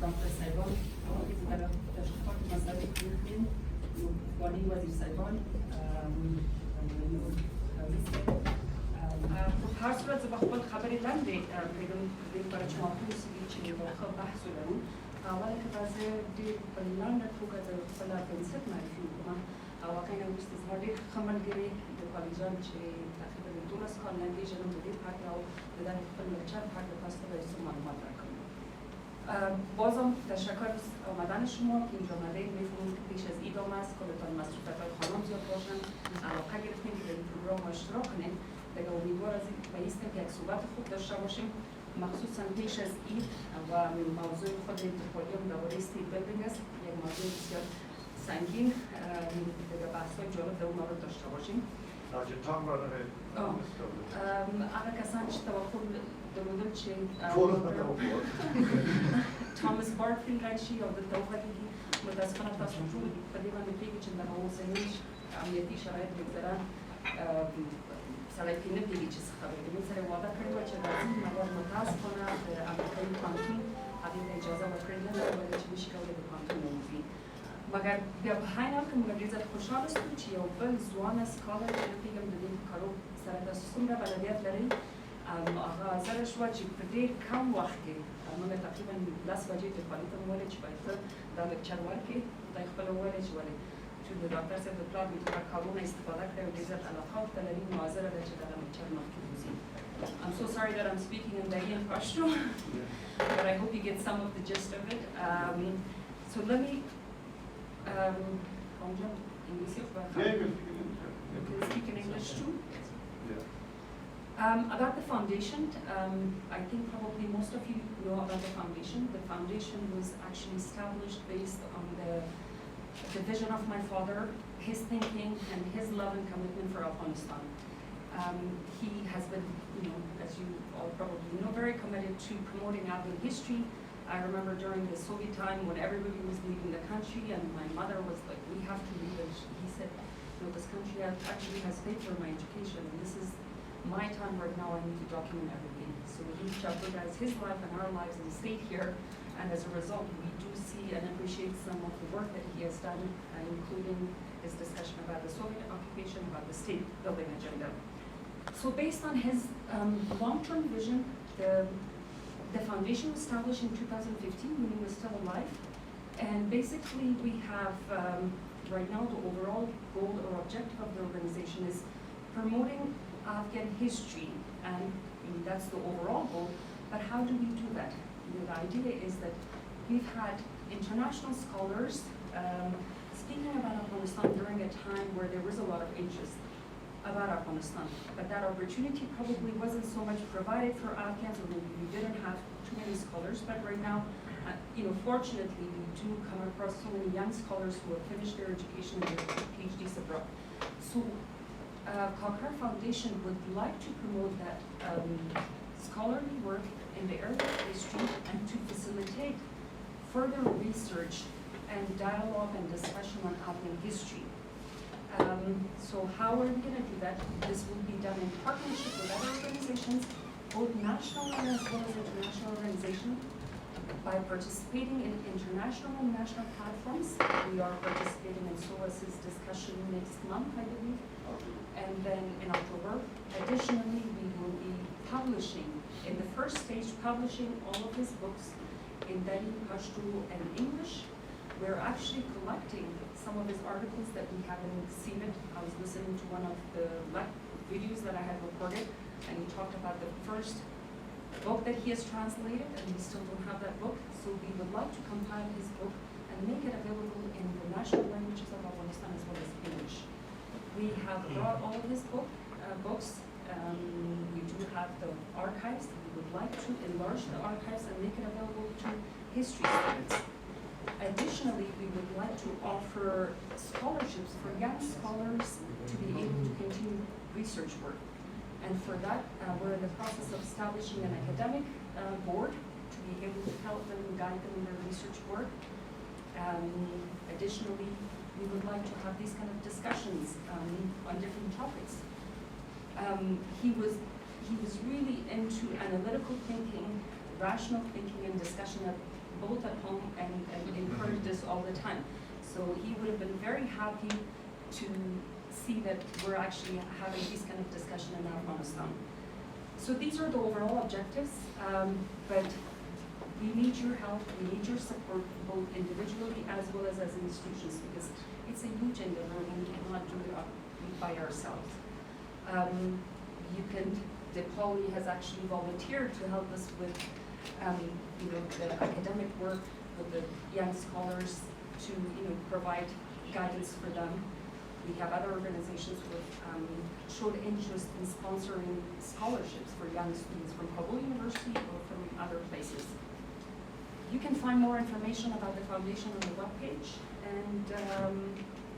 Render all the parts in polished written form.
دکتر صاحبان در تشریفات مسائل کنیم وانی وزیر صاحبان هر صورت به خود خبری لنده بگم برای شما پرسیدی چه واقع بحث رو اول که بعضی دیر لنده توقع در خلا کنسیت معرفی میکنم واقعا نوست از هر دیر خمالگری در کالیجان چه تقریبا دور از کار لنده جنم دیر پاک و در خپل لکچر پاک پاستا به اسم معلومات راکنم بازم تشکر از آمدن شما که اینجا آمده میفهمم که پیش از ایدام است کلتان مصروفیت‌های خانم زیاد باشن علاقه گرفتیم که در این پروگرام اشتراک کنیم دیگه امیدوار از بایستیم که یک صحبت خوب داشته باشیم مخصوصا پیش از اید و موضوع خود انتقالیم درباره استیت بیلدینگ است یک موضوع بسیار سنگین دیگه بحث‌های جالب در اون رو داشته باشیم اگر کسان چه توقع دارند چه تامس بارکلی رایشی یا در توقعی متاسفانه تاسو ټول په دې باندې پیږي چې د اوسنۍ امنیتي شرایط بګذران سړی پې نه پوهېږي چې څه خبرې کوي. موږ سره وعده کړې وه چې راځي مګر متاسفانه د امریکایي پوهنتون هغې ته اجازه ورکړې نه ده ولې چې نشي کولی د پوهنتون ووځي. مګر بیا په هغې حال کې موږ ډېر زیات خوشحاله شوو چې یو بل ځوانه سکالر چې نه پوهېږم د دې کارو سره تاسو څومره بلدیت لرئ هغه حاضره شوه چې په ډېر کم وخت کې موږ تقریبا 10 بجې دفاعي ته وویلې چې باید ته دا لکچر ورکړې خدای خپله وویلې چې ولې چې د ډاکټر صاحب د پلار میتونه کارونه استفاده کړی او ډېر زیات علاقه ورته لري نو حاضره ده چې دغه لکچر مخکې وځي. I'm so sorry that I'm speaking in Dari and Pashto, but I hope you get some of the gist of it. So let me speak in English too. About the foundation, I think probably most of you know about the foundation. The foundation was actually established based on the vision of my father, his thinking, and his love and commitment for Afghanistan. He has been, as you all probably know, very committed to promoting Afghan history. I remember during the Soviet time when everybody was leaving the country and my mother was like, we have to leave. And he said, this country actually has paid for my education and this is my time right now, I need to document everything. So he jeopardized his life and our lives and stayed here. And as a result, we do see and appreciate some of the work that he has done, including his discussion about the Soviet occupation, about the state building agenda. So based on his long-term vision, the foundation was established in 2015 when he was still alive. And basically we have, right now, the overall goal or objective of the organization is promoting Afghan history, and that's the overall goal, but how do we do that? The idea is that we've had international scholars speaking about Afghanistan during a time where there was a lot of interest about Afghanistan, but that opportunity probably wasn't so much provided for Afghans, or maybe we didn't have too many scholars, but right now, fortunately, we do come across so many young scholars who have finished their education and their PhDs abroad. So Cochrane Foundation would like to promote that scholarly work in the area of history and to facilitate further research and dialogue and discussion on Afghan history. So how are we going to do that? This will be done in partnership with other organizations, both national as well as international organizations, by participating in international and national platforms. We are participating in SOAS's discussion next month, I believe. And then in October, additionally, we will be publishing, in the first stage, publishing all of his books in Dari, Pashto, and English. We're actually collecting some of his articles that we haven't seen it. I was listening to one of the videos that I had recorded, and he talked about the first book that he has translated, and we still don't have that book. So we would like to compile his book and make it available in the national languages of Afghanistan as well as English. We have brought all of his books. We do have the archives. We would like to enlarge the archives and make it available to history students. Additionally, we would like to offer scholarships for young scholars to be able to continue research work. And for that, we're in the process of establishing an academic board to be able to help them, guide them in their research work. Additionally, we would like to have these kind of discussions on different topics. He was really into analytical thinking rational thinking and discussion both at home and encouraged this all the time. So he would have been very happy to see that we're actually having this kind of discussion in Afghanistan. So these are the overall objectives, but we need your help, we need your support, both individually as well as institutions, because it's a huge endeavor and we cannot do it by ourselves. The Poly has actually volunteered to help us with the academic work with the young scholars to provide guidance for them. We have other organizations who have showed interest in sponsoring scholarships for young students from Kabul University or from other places. You can find more information about the foundation on the webpage, and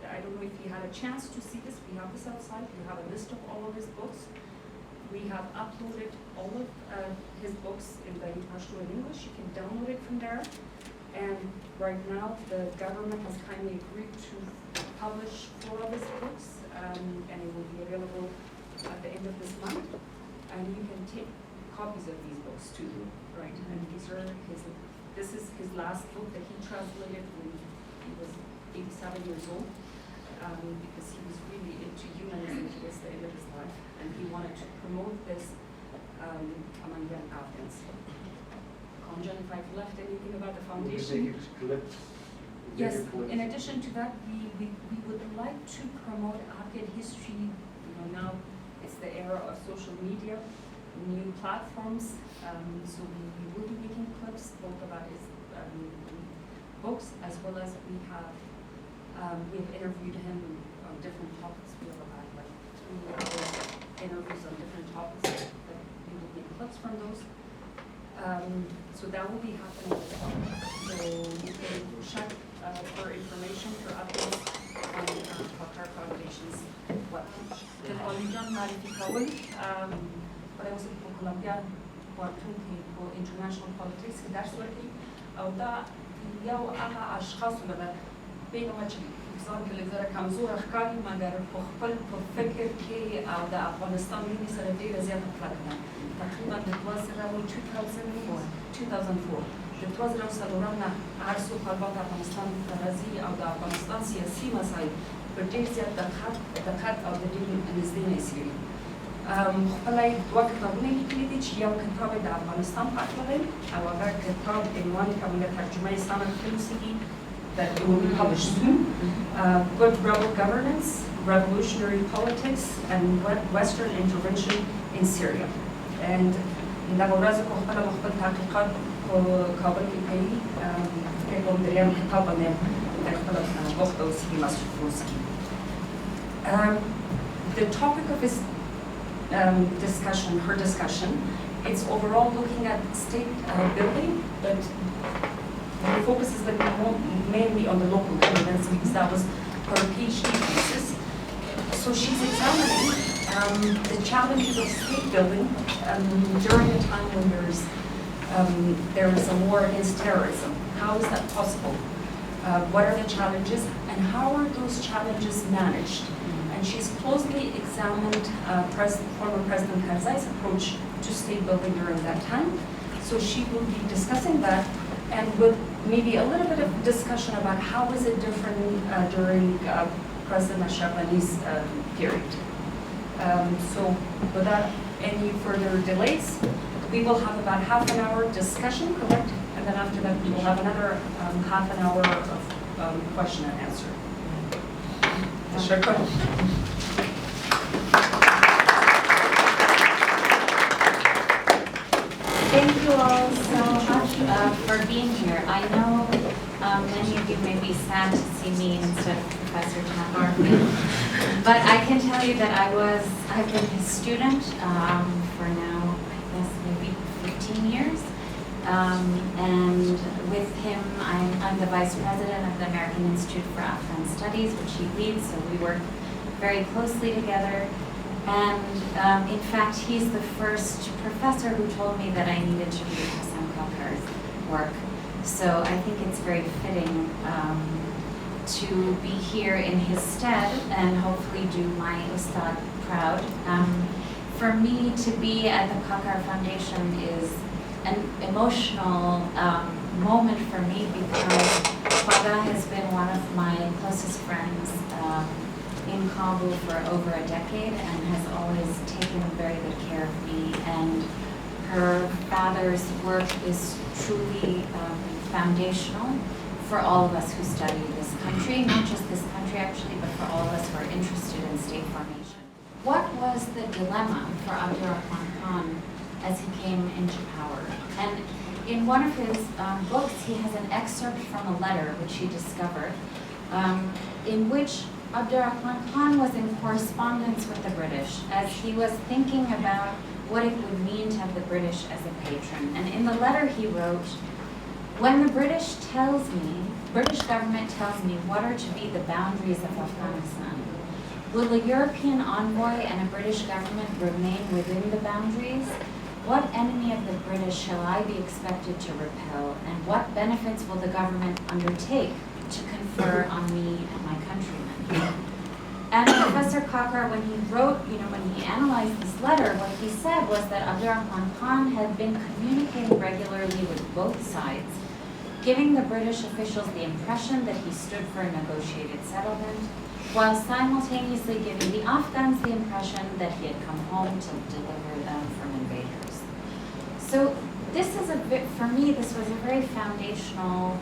I don't know if you had a chance to see this. We have this outside. We have a list of all of his books. We have uploaded all of his books in the Pashto and English. You can download it from there. And right now, the government has kindly agreed to publish 4 of his books, and it will be available at the end of this month. And you can take copies of these books too, right? And this is his last book that he translated when he was 87 years old, because he was really into humanism towards the end of his life, and he wanted to promote this among young Afghans. Conjan, if I've left anything about the foundation. Yes, in addition to that, we would like to promote Afghan history. Now it's the era of social media, new platforms, so we will be making clips both about his books, as well as we have interviewed him on different topics. We have about like 3 hours interviews on different topics, but we will make clips from those. So that will be happening as well. So you can check for information for updates on Qatar Foundation's webpage. The Polygon Marify Kawal, but I was in Colombia, for international politics, درس ورکړي او دا یو هغه اشخاص ولا بینه چې ځان کې لږه کمزور ښکاري مګر په خپل په فکر کې او د افغانستان ملي سره ډېره زیاته کلک ده. تقریبا د 2004 د 2004 نه هر څوک خپل افغانستان ته راځي او د افغانستان سیاسي مسایل په ډېر زیات دقت او د ډېر نږدې نه څېړي. خپل یې 2 کتابونه لیکلي دي چې یو کتاب د افغانستان په اړه دی او هغه کتاب عنوان یې کومه ترجمه یې سمه کړې اوسېږي that it will be published soon. Good Rebel Governance, Revolutionary Politics, and Western Intervention in Syria. And دغه ورځ په خپل تحقیقات په کابل کې کوي کې کوم دریم کتاب باندې د خپل وخت او سیمه مصروف The topic of his her discussion, it's overall looking at state building, but the focus is mainly on the local governance because that was her PhD thesis. So she's examining the challenges of state building during a time when there is a war against terrorism. How is that possible? What are the challenges and how are those challenges managed? And she's closely examined former President Karzai's approach to state building during that time. So she will be discussing that and with maybe a little bit of discussion about how is it different during President Ashraf Ghani's period. So without any further delays, we will have about half an hour discussion, correct? And then after that, we will have another half an hour of question and answer. Thank you all so much for being here. I know many of you may be sad to see me instead of Professor Tahar, but I can tell you that I've been his student for now, I guess maybe 15 years. And with him, I'm the Vice President of the American Institute for Afghan Studies, which he leads, so we work very closely together. And in fact, he's the first professor who told me that I needed to read Hassan Kalkar's work. So I think it's very fitting to be here in his stead and hopefully do my Ustad proud. For me to be at the Kalkar Foundation is an emotional moment for me because Khwaja has been one of my closest friends in Kabul for over a decade and has always taken very good care of me. And her father's work is truly foundational for all of us who study this country, not just this country actually, but for all of us who are interested in state formation. What was the dilemma for Abdurrahman Khan as he came into power? And in one of his books, he has an excerpt from a letter which he discovered, in which Abdurrahman Khan was in correspondence with the British as he was thinking about what it would mean to have the British as a patron. And in the letter he wrote, "When the British government tells me what are to be the boundaries of Afghanistan, will a European envoy and a British government remain within the boundaries? What enemy of the British shall I be expected to repel, and what benefits will the government undertake to confer on me and my countrymen?" And Professor Kakar, when he wrote, when he analyzed this letter, what he said was that Abdurrahman Khan had been communicating regularly with both sides, giving the British officials the impression that he stood for a negotiated settlement, while simultaneously giving the Afghans the impression that he had come home to deliver them from invaders. So this is for me, this was a very foundational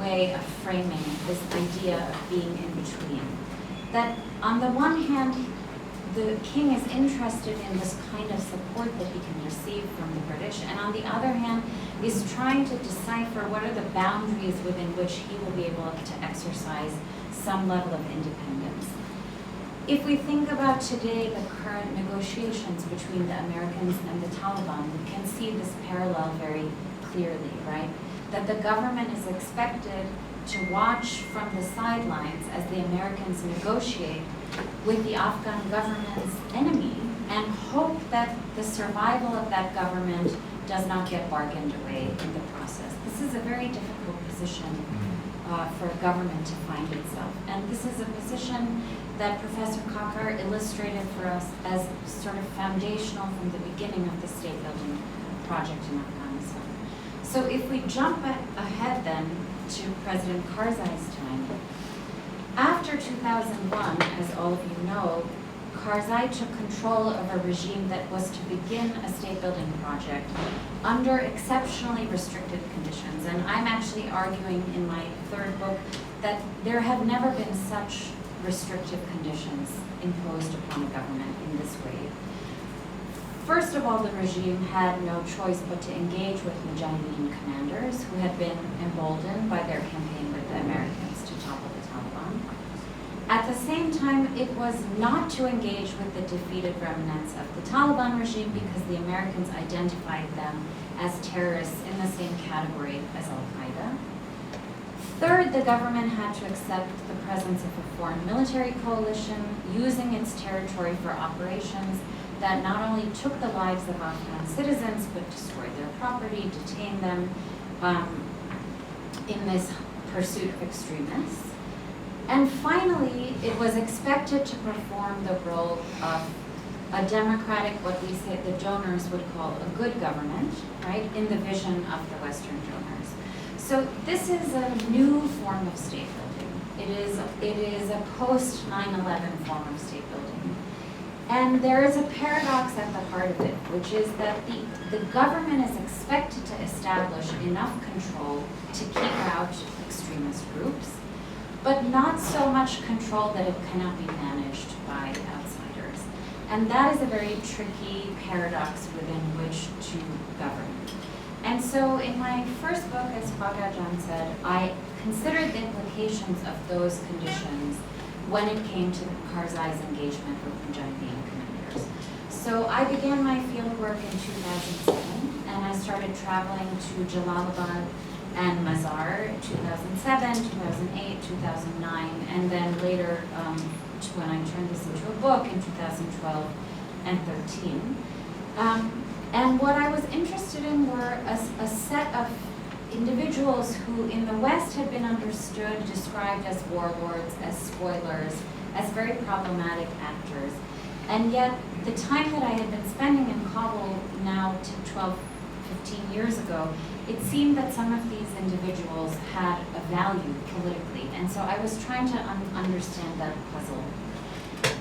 way of framing this idea of being in between. That on the one hand, the king is interested in this kind of support that he can receive from the British, and on the other hand, is trying to decipher what are the boundaries within which he will be able to exercise some level of independence. If we think about today the current negotiations between the Americans and the Taliban, we can see this parallel very clearly, right? That the government is expected to watch from the sidelines as the Americans negotiate with the Afghan government's enemy and hope that the survival of that government does not get bargained away in the process. This is a very difficult position for a government to find itself. And this is a position that Professor Kakar illustrated for us as sort of foundational from the beginning of the state building project in Afghanistan. So if we jump ahead then to President Karzai's time, after 2001, as all of you know, Karzai took control of a regime that was to begin a state building project under exceptionally restricted conditions. And I'm actually arguing in my third book that there have never been such restrictive conditions imposed upon a government in this way. First of all, the regime had no choice but to engage with Mujahideen commanders who had been emboldened by their campaign with the Americans to topple the Taliban. At the same time, it was not to engage with the defeated remnants of the Taliban regime because the Americans identified them as terrorists in the same category as Al-Qaeda. Third, the government had to accept the presence of a foreign military coalition using its territory for operations that not only took the lives of Afghan citizens, but destroyed their property, detained them in this pursuit of extremists. And finally, it was expected to perform the role of a democratic, what we say the donors would call a good government, right, in the vision of the Western donors. So this is a new form of state building. It is a post 9/11 form of state building. And there is a paradox at the heart of it, which is that the government is expected to establish enough control to keep out extremist groups, but not so much control that it cannot be managed by outsiders. And that is a very tricky paradox within which to govern. And so in my first book, as Khwaja Jan said, I considered the implications of those conditions when it came to Karzai's engagement with Mujahideen commanders. So I began my fieldwork in 2007, and I started traveling to Jalalabad and Mazar 2007, 2008, 2009, and then later when I turned this into a book in 2012 and 13. And what I was interested in were a set of individuals who in the West had been understood, described as warlords, as spoilers, as very problematic actors. And yet the time that I had been spending in Kabul now to 12, 15 years ago, it seemed that some of these individuals had a value politically. And so I was trying to understand that puzzle.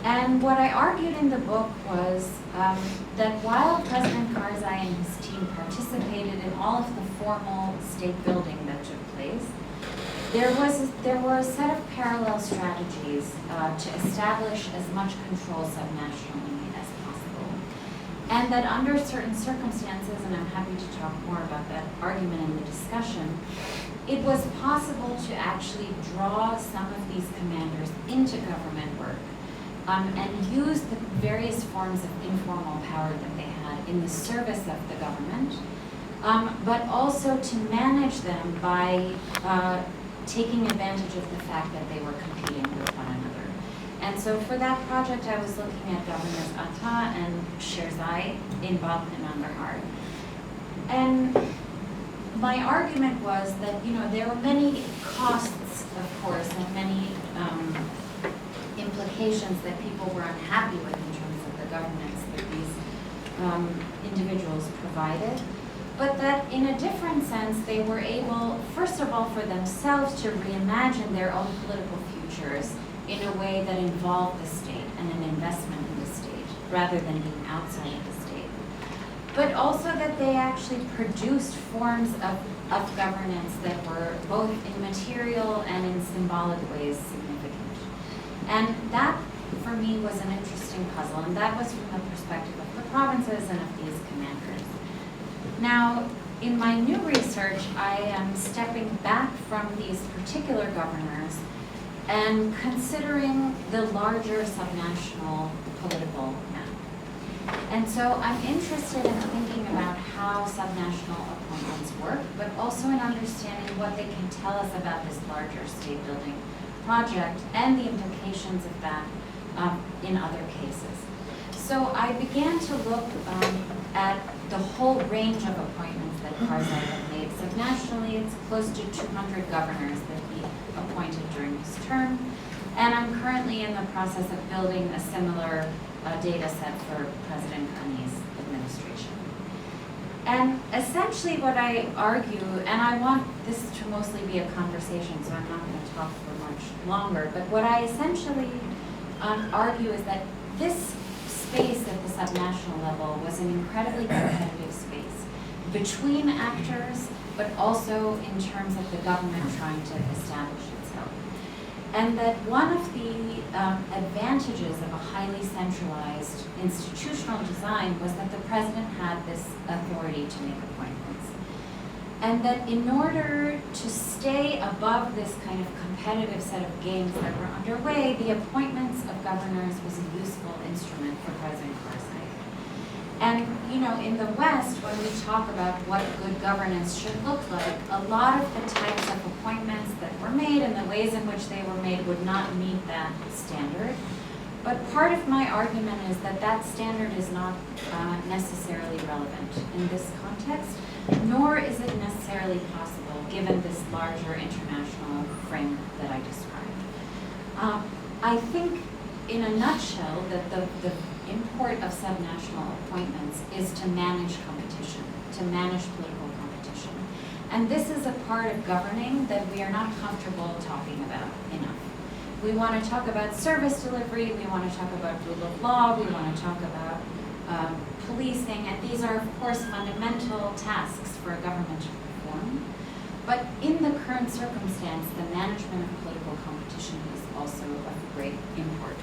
And what I argued in the book was that while President Karzai and his team participated in all of the formal state building that took place, there were a set of parallel strategies to establish as much control subnationally as possible. And that under certain circumstances, and I'm happy to talk more about that argument in the discussion, it was possible to actually draw some of these commanders into government work and use the various forms of informal power that they had in the service of the government, but also to manage them by taking advantage of the fact that they were competing with one another. And so for that project, I was looking at Governors Atta and Sherzai in Balkh and Kandahar. And my argument was that, there were many costs, of course, and many implications that people were unhappy with in terms of the governance that these individuals provided, but that in a different sense, they were able, first of all, for themselves to reimagine their own political futures in a way that involved the state and an investment in the state, rather than being outside of the state. But also that they actually produced forms of governance that were both in material and in symbolic ways significant. And that, for me, was an interesting puzzle, and that was from the perspective of the provinces and of these commanders. Now, in my new research, I am stepping back from these particular governors and considering the larger subnational political map. And so I'm interested in thinking about how subnational appointments work, but also in understanding what they can tell us about this larger state building project and the implications of that in other cases. So I began to look at the whole range of appointments that Karzai had made. Subnationally, it's close to 200 governors that he appointed during his term. And I'm currently in the process of building a similar data set for President Ghani's administration. And essentially what I argue, and I want this to mostly be a conversation, so I'm not going to talk for much longer, but what I essentially argue is that this space at the subnational level was an incredibly competitive space between actors, but also in terms of the government trying to establish itself. And that one of the advantages of a highly centralized institutional design was that the president had this authority to make appointments. And that in order to stay above this kind of competitive set of games that were underway, the appointments of governors was a useful instrument for President Karzai. And, in the West, when we talk about what good governance should look like, a lot of the types of appointments that were made and the ways in which they were made would not meet that standard. But part of my argument is that that standard is not necessarily relevant in this context, nor is it necessarily possible given this larger international frame that I described. I think, in a nutshell, that the import of subnational appointments is to manage competition, to manage political competition. And this is a part of governing that we are not comfortable talking about enough. We want to talk about service delivery, we want to talk about rule of law, we want to talk about policing, and these are, of course, fundamental tasks for a government to perform. But in the current circumstance, the management of political competition is also of great import.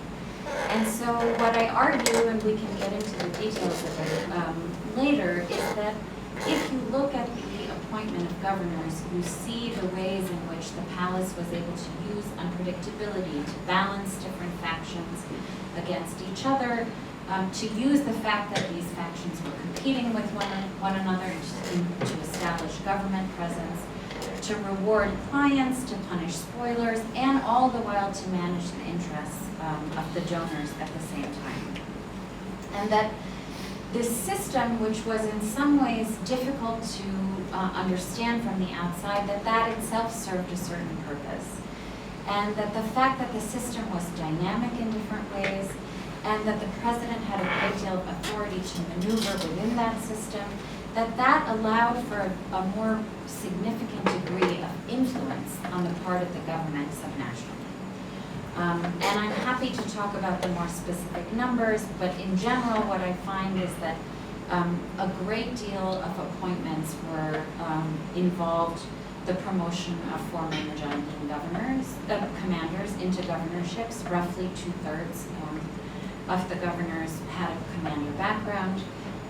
And so what I argue, and we can get into the details of it later, is that if you look at the appointment of governors, you see the ways in which the palace was able to use unpredictability to balance different factions against each other, to use the fact that these factions were competing with one another to establish government presence, to reward clients, to punish spoilers, and all the while to manage the interests of the donors at the same time. And that this system, which was in some ways difficult to understand from the outside, that itself served a certain purpose. And that the fact that the system was dynamic in different ways, and that the president had a great deal of authority to maneuver within that system, that allowed for a more significant degree of influence on the part of the government subnationally. And I'm happy to talk about the more specific numbers, but in general, what I find is that a great deal of appointments were involved the promotion of former Mujahideen commanders into governorships. Roughly 2/3 of the governors had a commander background.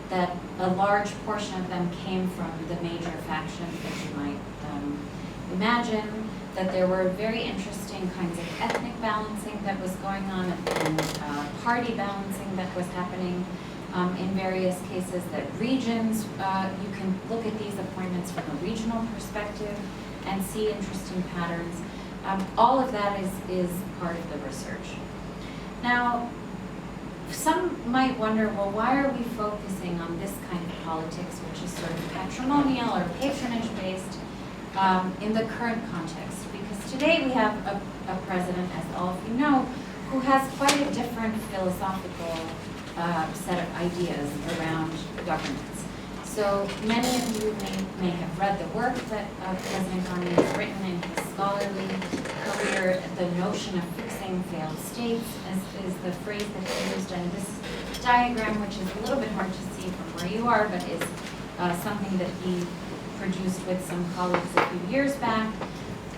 That a large portion of them came from the major factions that you might imagine. That there were very interesting kinds of ethnic balancing that was going on and party balancing that was happening in various cases. That regions, you can look at these appointments from a regional perspective and see interesting patterns. All of that is part of the research. Now, some might wonder, well, why are we focusing on this kind of politics, which is sort of patrimonial or patronage-based in the current context? Because today we have a president, as all of you know, who has quite a different philosophical set of ideas around governance. So many of you may have read the work that President Ghani has written in his scholarly career. The notion of fixing failed states is the phrase that he used, and this diagram, which is a little bit hard to see from where you are, but is something that he produced with some colleagues a few years back.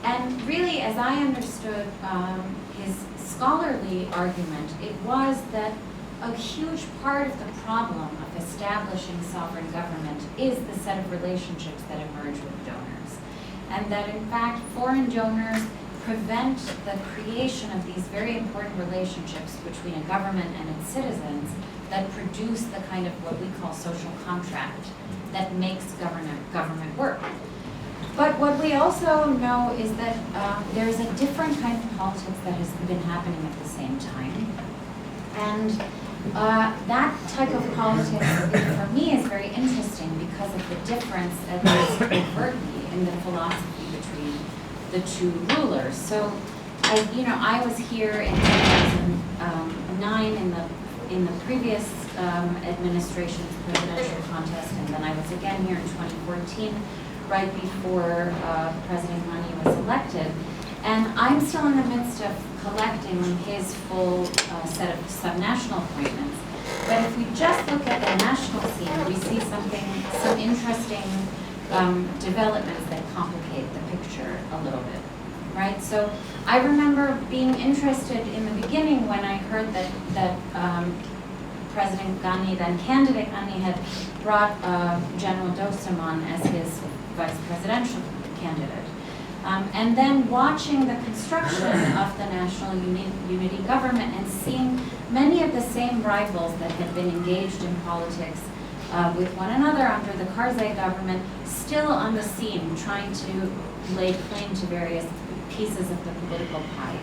And really, as I understood his scholarly argument, it was that a huge part of the problem of establishing sovereign government is the set of relationships that emerge with donors. And that in fact, foreign donors prevent the creation of these very important relationships between a government and its citizens that produce the kind of what we call social contract that makes government work. But what we also know is that there's a different kind of politics that has been happening at the same time. And that type of politics, for me, is very interesting because of the difference, at least overtly, in the philosophy between the two rulers. So, I was here in 2009 in the previous administration's presidential contest, and then I was again here in 2014, right before President Ghani was elected. And I'm still in the midst of collecting his full set of subnational appointments. But if we just look at the national scene, we see some interesting developments that complicate the picture a little bit, right? So I remember being interested in the beginning when I heard that President Ghani, then candidate Ghani, had brought General Dostum on as his vice presidential candidate. And then watching the construction of the national unity government and seeing many of the same rivals that had been engaged in politics with one another under the Karzai government still on the scene, trying to lay claim to various pieces of the political pie.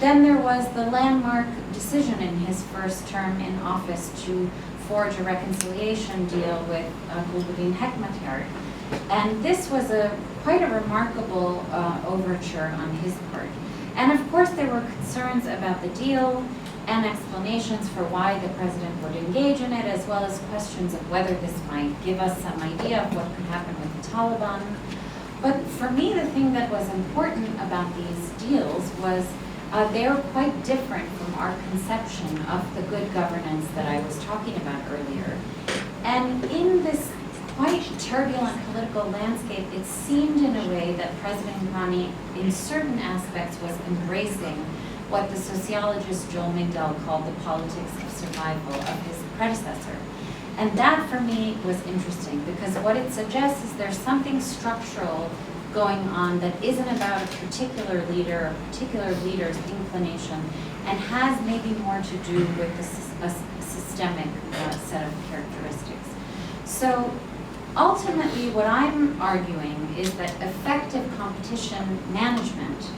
Then there was the landmark decision in his first term in office to forge a reconciliation deal with Gulbuddin Hekmatyar. And this was quite a remarkable overture on his part. And of course there were concerns about the deal and explanations for why the president would engage in it, as well as questions of whether this might give us some idea of what could happen with the Taliban. But for me, the thing that was important about these deals was they were quite different from our conception of the good governance that I was talking about earlier. And in this quite turbulent political landscape, it seemed in a way that President Ghani, in certain aspects, was embracing what the sociologist Joel Migdal called the politics of survival of his predecessor. And that, for me, was interesting, because what it suggests is there's something structural going on that isn't about a particular leader or particular leader's inclination, and has maybe more to do with a systemic set of characteristics. So ultimately, what I'm arguing is that effective competition management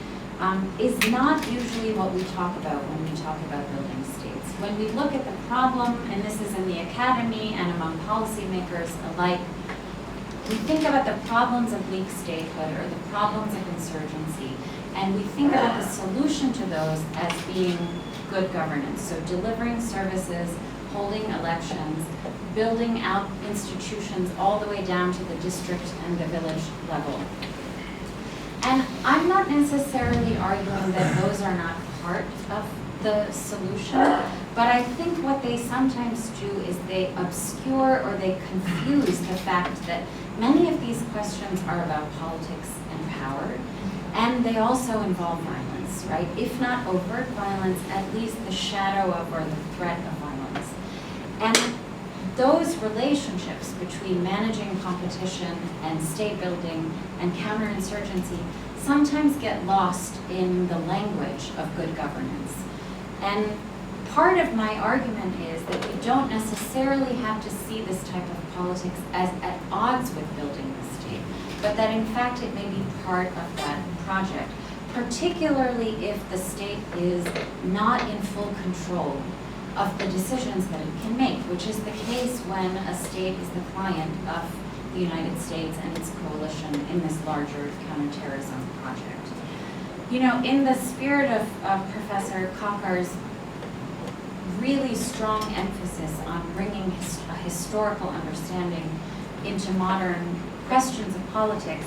is not usually what we talk about when we talk about building states. When we look at the problem, and this is in the academy and among policymakers alike, we think about the problems of weak statehood or the problems of insurgency, and we think about the solution to those as being good governance. So delivering services, holding elections, building out institutions all the way down to the district and the village level. And I'm not necessarily arguing that those are not part of the solution, but I think what they sometimes do is they obscure or they confuse the fact that many of these questions are about politics and power, and they also involve violence, right? If not overt violence, at least the shadow of or the threat of violence. And those relationships between managing competition and state building and counterinsurgency sometimes get lost in the language of good governance. And part of my argument is that we don't necessarily have to see this type of politics as at odds with building the state, but that in fact it may be part of that project, particularly if the state is not in full control of the decisions that it can make, which is the case when a state is the client of the United States and its coalition in this larger counterterrorism project. You know, in the spirit of Professor Kakar's really strong emphasis on bringing a historical understanding into modern questions of politics,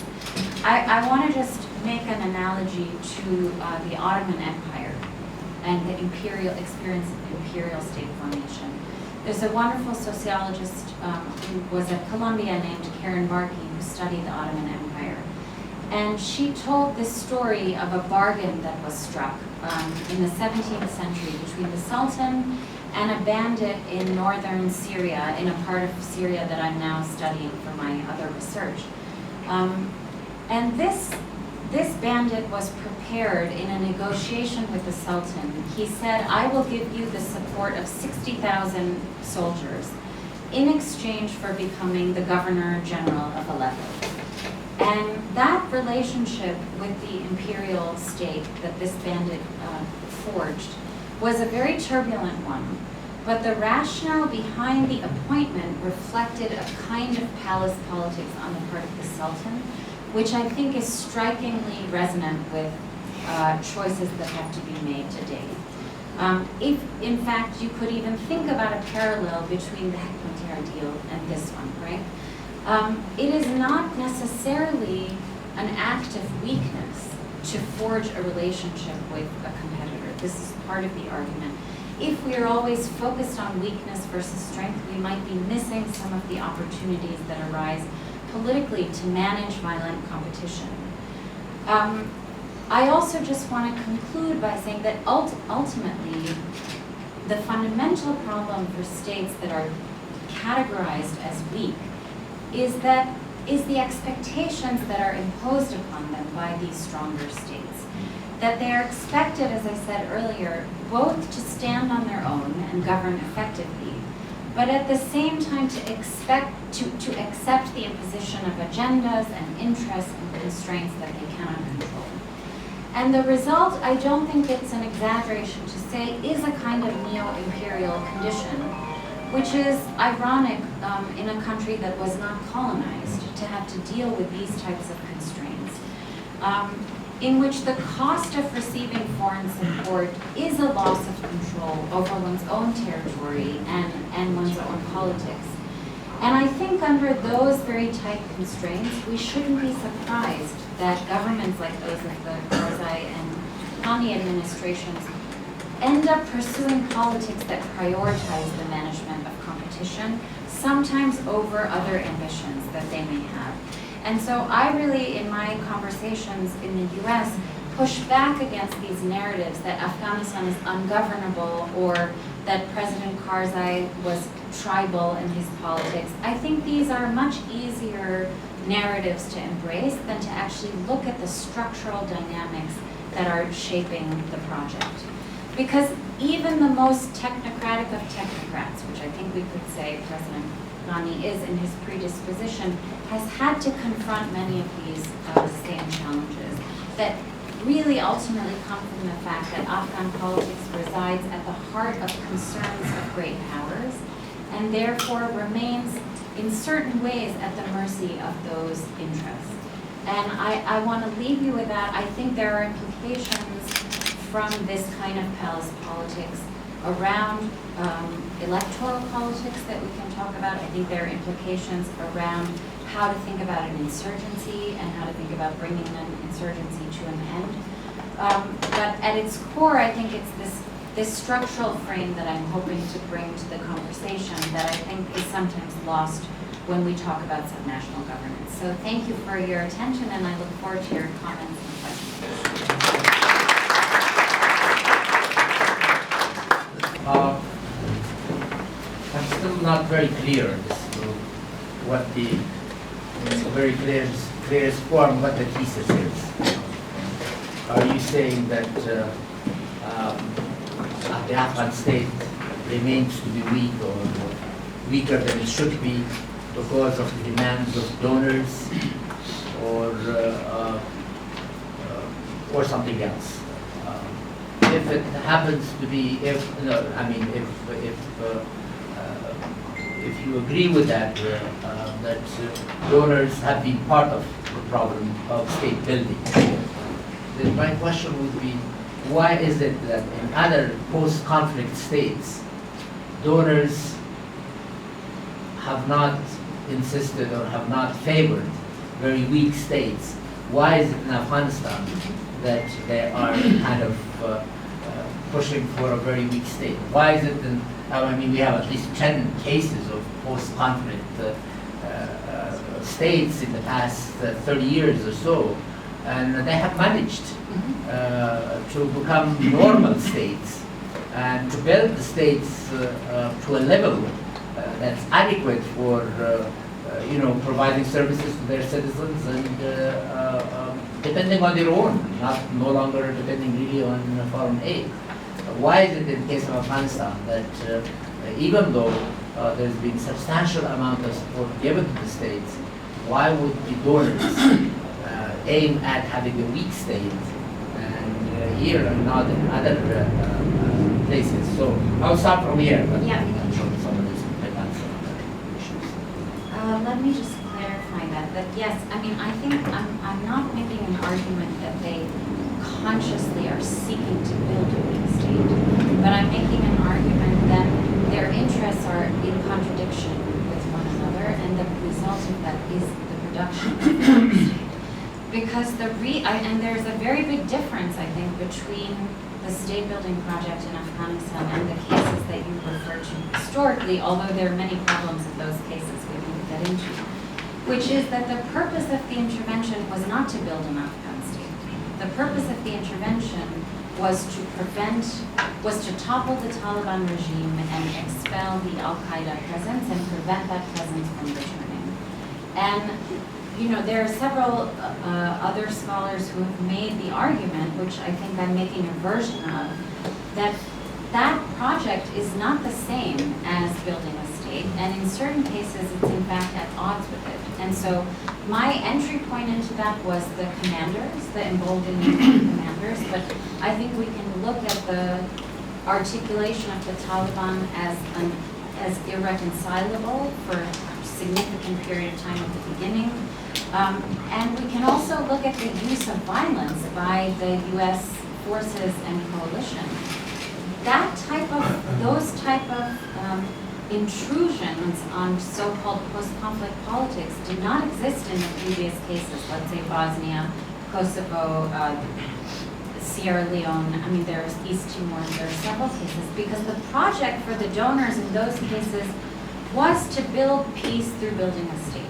I want to just make an analogy to the Ottoman Empire and the imperial experience of imperial state formation. There's a wonderful sociologist who was at Columbia named Karen Barkey who studied the Ottoman Empire. And she told this story of a bargain that was struck in the 17th century between the Sultan and a bandit in northern Syria, in a part of Syria that I'm now studying for my other research. And this bandit was prepared in a negotiation with the Sultan. He said, I will give you the support of 60,000 soldiers in exchange for becoming the Governor General of Aleppo. And that relationship with the imperial state that this bandit forged was a very turbulent one. But the rationale behind the appointment reflected a kind of palace politics on the part of the Sultan, which I think is strikingly resonant with choices that have to be made today. If, in fact, you could even think about a parallel between the Hekmatyar deal and this one, right? It is not necessarily an act of weakness to forge a relationship with a competitor. This is part of the argument. If we are always focused on weakness versus strength, we might be missing some of the opportunities that arise politically to manage violent competition. I also just want to conclude by saying that ultimately, the fundamental problem for states that are categorized as weak is the expectations that are imposed upon them by these stronger states. That they are expected, as I said earlier, both to stand on their own and govern effectively, but at the same time to accept the imposition of agendas and interests and constraints that they cannot control. And the result, I don't think it's an exaggeration to say, is a kind of neo-imperial condition, which is ironic in a country that was not colonized to have to deal with these types of constraints, in which the cost of receiving foreign support is a loss of control over one's own territory and one's own politics. And I think under those very tight constraints, we shouldn't be surprised that governments like those of the Karzai and Ghani administrations end up pursuing politics that prioritize the management of competition, sometimes over other ambitions that they may have. And so I really, in my conversations in the US, push back against these narratives that Afghanistan is ungovernable or that President Karzai was tribal in his politics. I think these are much easier narratives to embrace than to actually look at the structural dynamics that are shaping the project. Because even the most technocratic of technocrats, which I think we could say President Ghani is in his predisposition, has had to confront many of these same challenges that really ultimately come from the fact that Afghan politics resides at the heart of concerns of great powers and therefore remains in certain ways at the mercy of those interests. And I want to leave you with that. I think there are implications from this kind of palace politics around electoral politics that we can talk about. I think there are implications around how to think about an insurgency and how to think about bringing an insurgency to an end. But at its core, I think it's this structural frame that I'm hoping to bring to the conversation that I think is sometimes lost when we talk about subnational governance. So thank you for your attention, and I look forward to your comments and questions. I'm still not very clear as to what the very clearest form what the thesis is. Are you saying that the Afghan state remains to be weak or weaker than it should be because of the demands of donors or something else? If it happens to be, if you agree with that, that donors have been part of the problem of state building, then my question would be, why is it that in other post-conflict states, donors have not insisted or have not favored very weak states? Why is it in Afghanistan that they are kind of pushing for a very weak state? Why is it in, we have at least 10 cases of post-conflict states in the past 30 years or so, and they have managed to become normal states and to build the states to a level that's adequate for providing services to their citizens and depending on their own, no longer depending really on foreign aid. Why is it in the case of Afghanistan that even though there's been substantial amount of support given to the states, why would the donors aim at having a weak state and here and not in other places? So I'll start from here, but I'm sure some of these issues. Let me just clarify that yes, I think I'm not making an argument that they consciously are seeking to build a weak state, but I'm making an argument that their interests are in contradiction with one another, and the result of that is the production of a weak state. Because and there's a very big difference, I think, between the state-building project in Afghanistan and the cases that you refer to historically, although there are many problems in those cases we can get into, which is that the purpose of the intervention was not to build an Afghan state. The purpose of the intervention was to topple the Taliban regime and expel the Al-Qaeda presence and prevent that presence from returning. And there are several other scholars who have made the argument, which I think I'm making a version of, that project is not the same as building a state, and in certain cases it's in fact at odds with it. And so my entry point into that was the commanders, the emboldened commanders, but I think we can look at the articulation of the Taliban as irreconcilable for a significant period of time at the beginning. And we can also look at the use of violence by the U.S. forces and coalition. Those type of intrusions on so-called post-conflict politics did not exist in the previous cases, let's say Bosnia, Kosovo, Sierra Leone, there's East Timor, there are several cases, because the project for the donors in those cases was to build peace through building a state.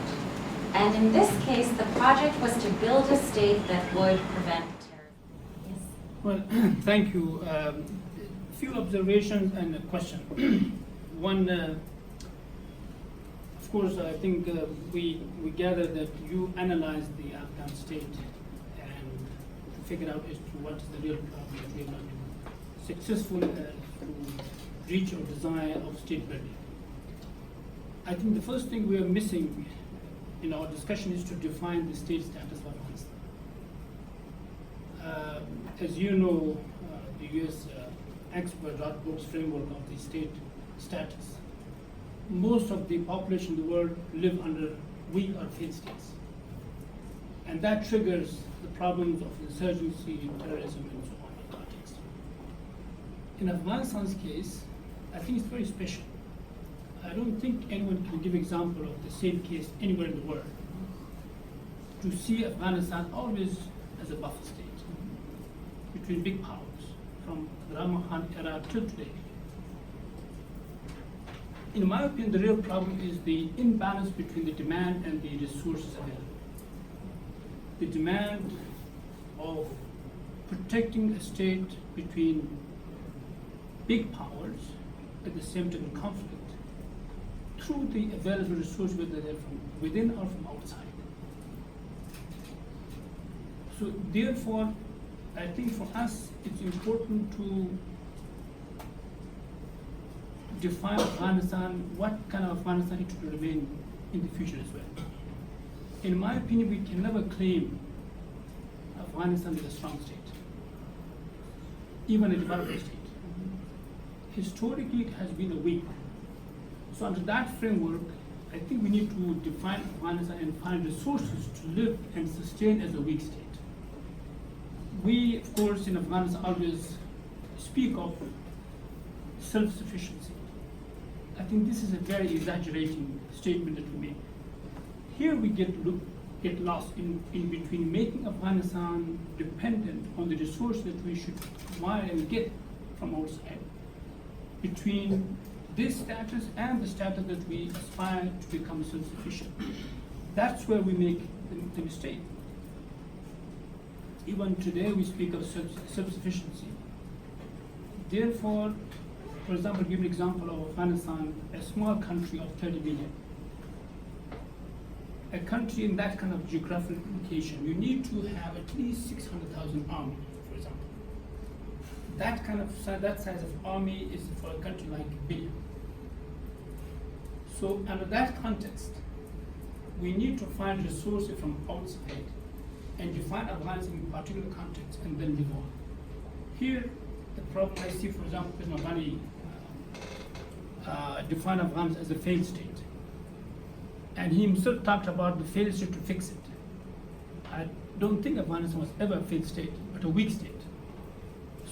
And in this case, the project was to build a state that would prevent terrorism. Yes? Well, thank you. A few observations and a question. One, of course, I think we gather that you analyzed the Afghan state and figured out as to what is the real problem that we are not successful to reach our desire of state building. I think the first thing we are missing in our discussion is to define the state status of Afghanistan. As you know, the US expert Rothberg's framework of the state status. Most of the population in the world live under weak or failed states. And that triggers the problems of insurgency, terrorism, and so on in context. In Afghanistan's case, I think it's very special. I don't think anyone can give example of the same case anywhere in the world. To see Afghanistan always as a buffer state between big powers from the Rama Khan era till today. In my opinion, the real problem is the imbalance between the demand and the resources available. The demand of protecting a state between big powers at the same time in conflict through the available resources, whether they're from within or from outside. So therefore, I think for us, it's important to define Afghanistan, what kind of Afghanistan it should remain in the future as well. In my opinion, we can never claim Afghanistan is a strong state, even a developing state. Historically, it has been a weak one. So under that framework, I think we need to define Afghanistan and find resources to live and sustain as a weak state. We, of course, in Afghanistan always speak of self-sufficiency. I think this is a very exaggerating statement that we make. Here we get lost in between making Afghanistan dependent on the resources that we should acquire and get from outside, between this status and the status that we aspire to become self-sufficient. That's where we make the mistake. Even today we speak of self-sufficiency. Therefore, for example, give an example of Afghanistan, a small country of 30 million. A country in that kind of geographical location, you need to have at least 600,000 army, for example. That size of army is for a country like a billion. So under that context, we need to find resources from outside and define Afghanistan in particular context and then move on. Here, the problem I see, for example, President Ghani defined Afghanistan as a failed state. And he himself talked about the failure to fix it. I don't think Afghanistan was ever a failed state, but a weak state.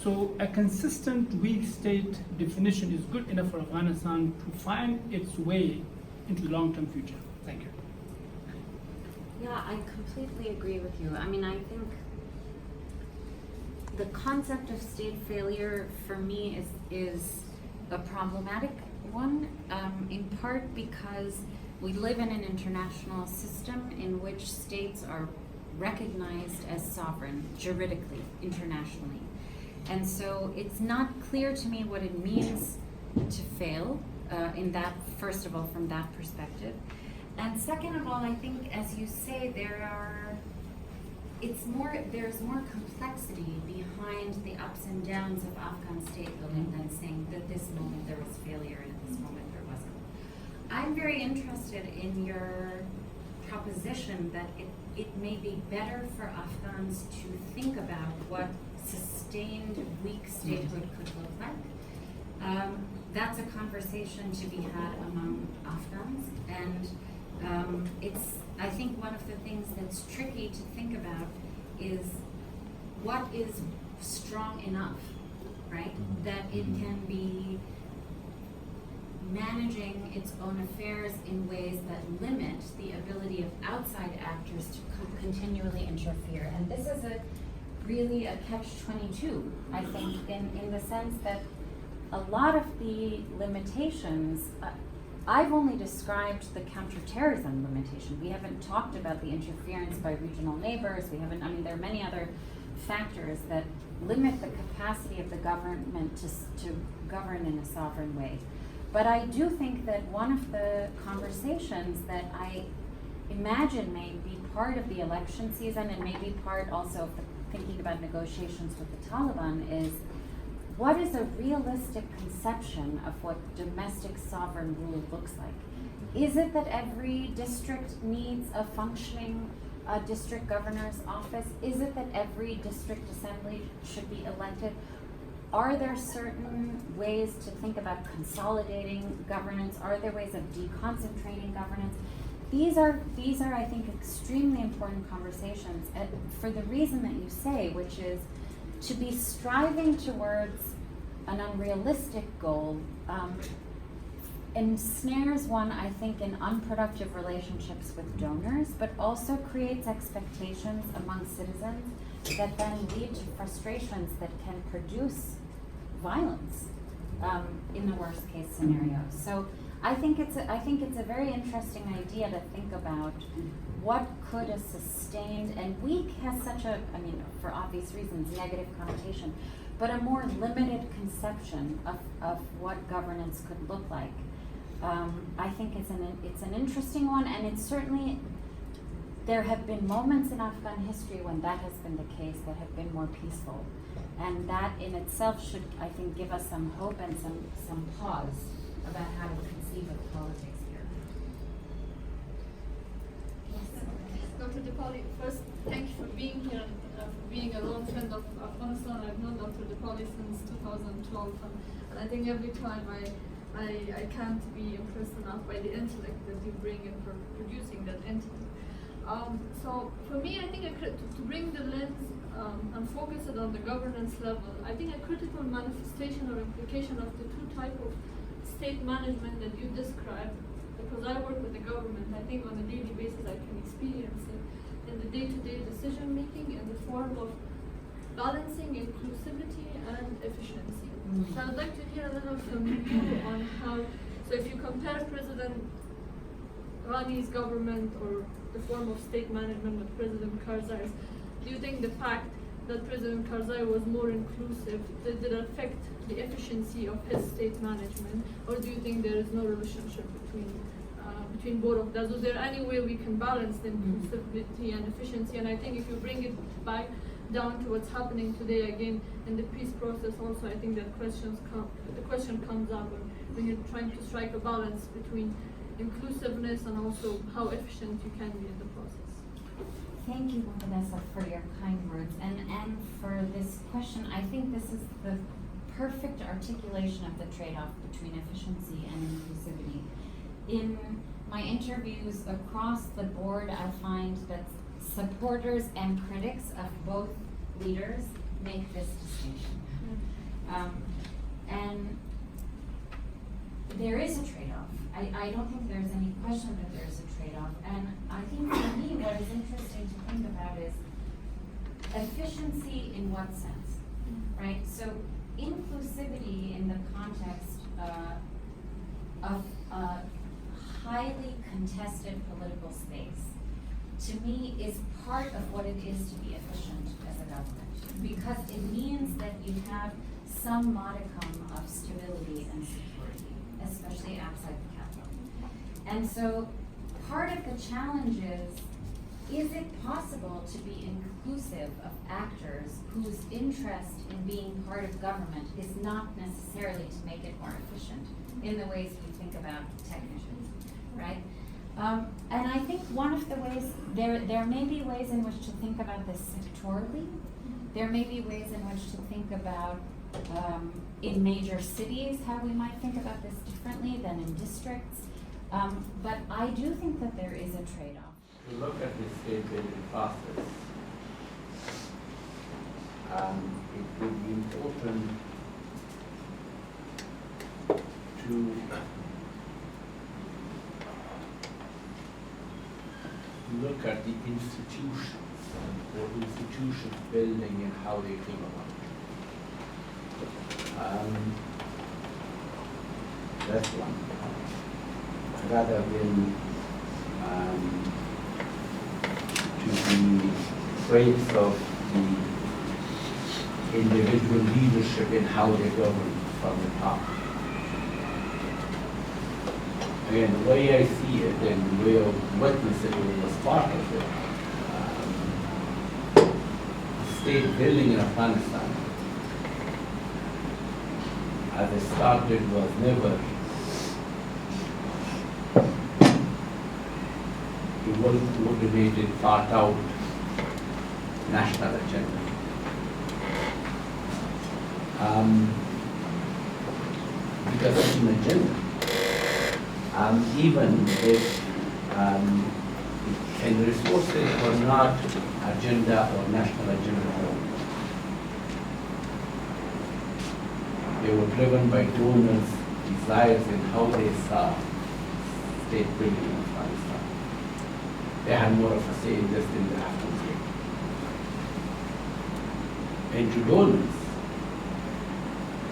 So a consistent weak state definition is good enough for Afghanistan to find its way into the long-term future. Thank you. Yeah, I completely agree with you. I mean, I think the concept of state failure for me is a problematic one, in part because we live in an international system in which states are recognized as sovereign juridically, internationally. And so it's not clear to me what it means to fail in that, first of all, from that perspective. And second of all, I think, as you say, there's more complexity behind the ups and downs of Afghan state building than saying that this moment there was failure and at this moment there wasn't. I'm very interested in your proposition that it may be better for Afghans to think about what sustained weak statehood could look like. That's a conversation to be had among Afghans, and I think one of the things that's tricky to think about is what is strong enough, right? That it can be managing its own affairs in ways that limit the ability of outside actors to continually interfere. And this is really a catch-22, I think, in the sense that a lot of the limitations, I've only described the counterterrorism limitation. We haven't talked about the interference by regional neighbors. There are many other factors that limit the capacity of the government to govern in a sovereign way. But I do think that one of the conversations that I imagine may be part of the election season and may be part also of thinking about negotiations with the Taliban is, what is a realistic conception of what domestic sovereign rule looks like? Is it that every district needs a functioning district governor's office? Is it that every district assembly should be elected? Are there certain ways to think about consolidating governance? Are there ways of deconcentrating governance? These are, I think, extremely important conversations for the reason that you say, which is to be striving towards an unrealistic goal ensnares one, I think, in unproductive relationships with donors, but also creates expectations among citizens that then lead to frustrations that can produce violence in the worst case scenario. So I think it's a very interesting idea to think about what could a sustained, and weak has such a, I mean, for obvious reasons, negative connotation, but a more limited conception of what governance could look like. I think it's an interesting one, and it's certainly, there have been moments in Afghan history when that has been the case, that have been more peaceful. And that in itself should, I think, give us some hope and some pause about how to conceive of politics here. Dr. DePauli, first, thank you for being here and for being a long friend of Afghanistan. I've known Dr. DePauli since 2012, and I think every time I can't be impressed enough by the intellect that you bring in for producing that intellect. So for me, I think to bring the lens and focus it on the governance level, I think a critical manifestation or implication of the two types of state management that you described, because I work with the government, I think on a daily basis I can experience it in the day-to-day decision making in the form of balancing inclusivity and efficiency. So I'd like to hear a little from you on how, so if you compare President Ghani's government or the form of state management with President Karzai's, do you think the fact that President Karzai was more inclusive, did it affect the efficiency of his state management, or do you think there is no relationship between both of those? Is there any way we can balance the inclusivity and efficiency? And I think if you bring it back down to what's happening today, again in the peace process, also I think that the question comes up when you're trying to strike a balance between inclusiveness and also how efficient you can be in the process. Thank you, Vanessa, for your kind words and for this question. I think this is the perfect articulation of the trade-off between efficiency and inclusivity. In my interviews across the board, I find that supporters and critics of both leaders make this distinction. And there is a trade-off. I don't think there's any question that there's a trade-off. And I think for me, what is interesting to think about is efficiency in what sense, right? So inclusivity in the context of a highly contested political space, to me, is part of what it is to be efficient as a government, because it means that you have some modicum of stability and security, especially outside the capital. And so part of the challenge is it possible to be inclusive of actors whose interest in being part of government is not necessarily to make it more efficient in the ways we think about technicians, right? And I think one of the ways, there may be ways in which to think about this sectorally. There may be ways in which to think about, in major cities, how we might think about this differently than in districts. But I do think that there is a trade-off. To look at the state building process, it would be important to look at the institutions or institution building and how they came about. That's one. Rather than to the traits of the individual leadership in how they govern from the top. Again, the way I see it and the way I witness it was part of it. State building in Afghanistan, as it started, was never a well-coordinated, thought-out national agenda. Because it's an agenda. Even if and resources were not agenda or national agenda. They were driven by donors' desires and how they saw state building in Afghanistan. They had more of a say in this than the Afghan state. And to donors,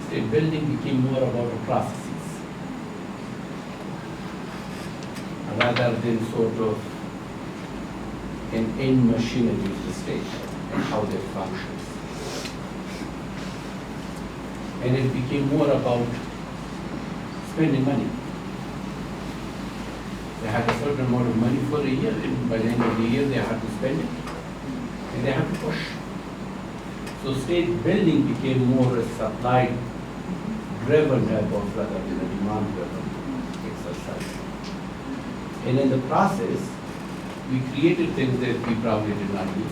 state building became more about the processes rather than sort of an end machinery of the state and how that functions. And it became more about spending money. They had a certain amount of money for a year, and by the end of the year they had to spend it, and they had to push. So state building became more a supply-driven type of rather than a demand-driven exercise. And in the process, we created things that we probably did not need.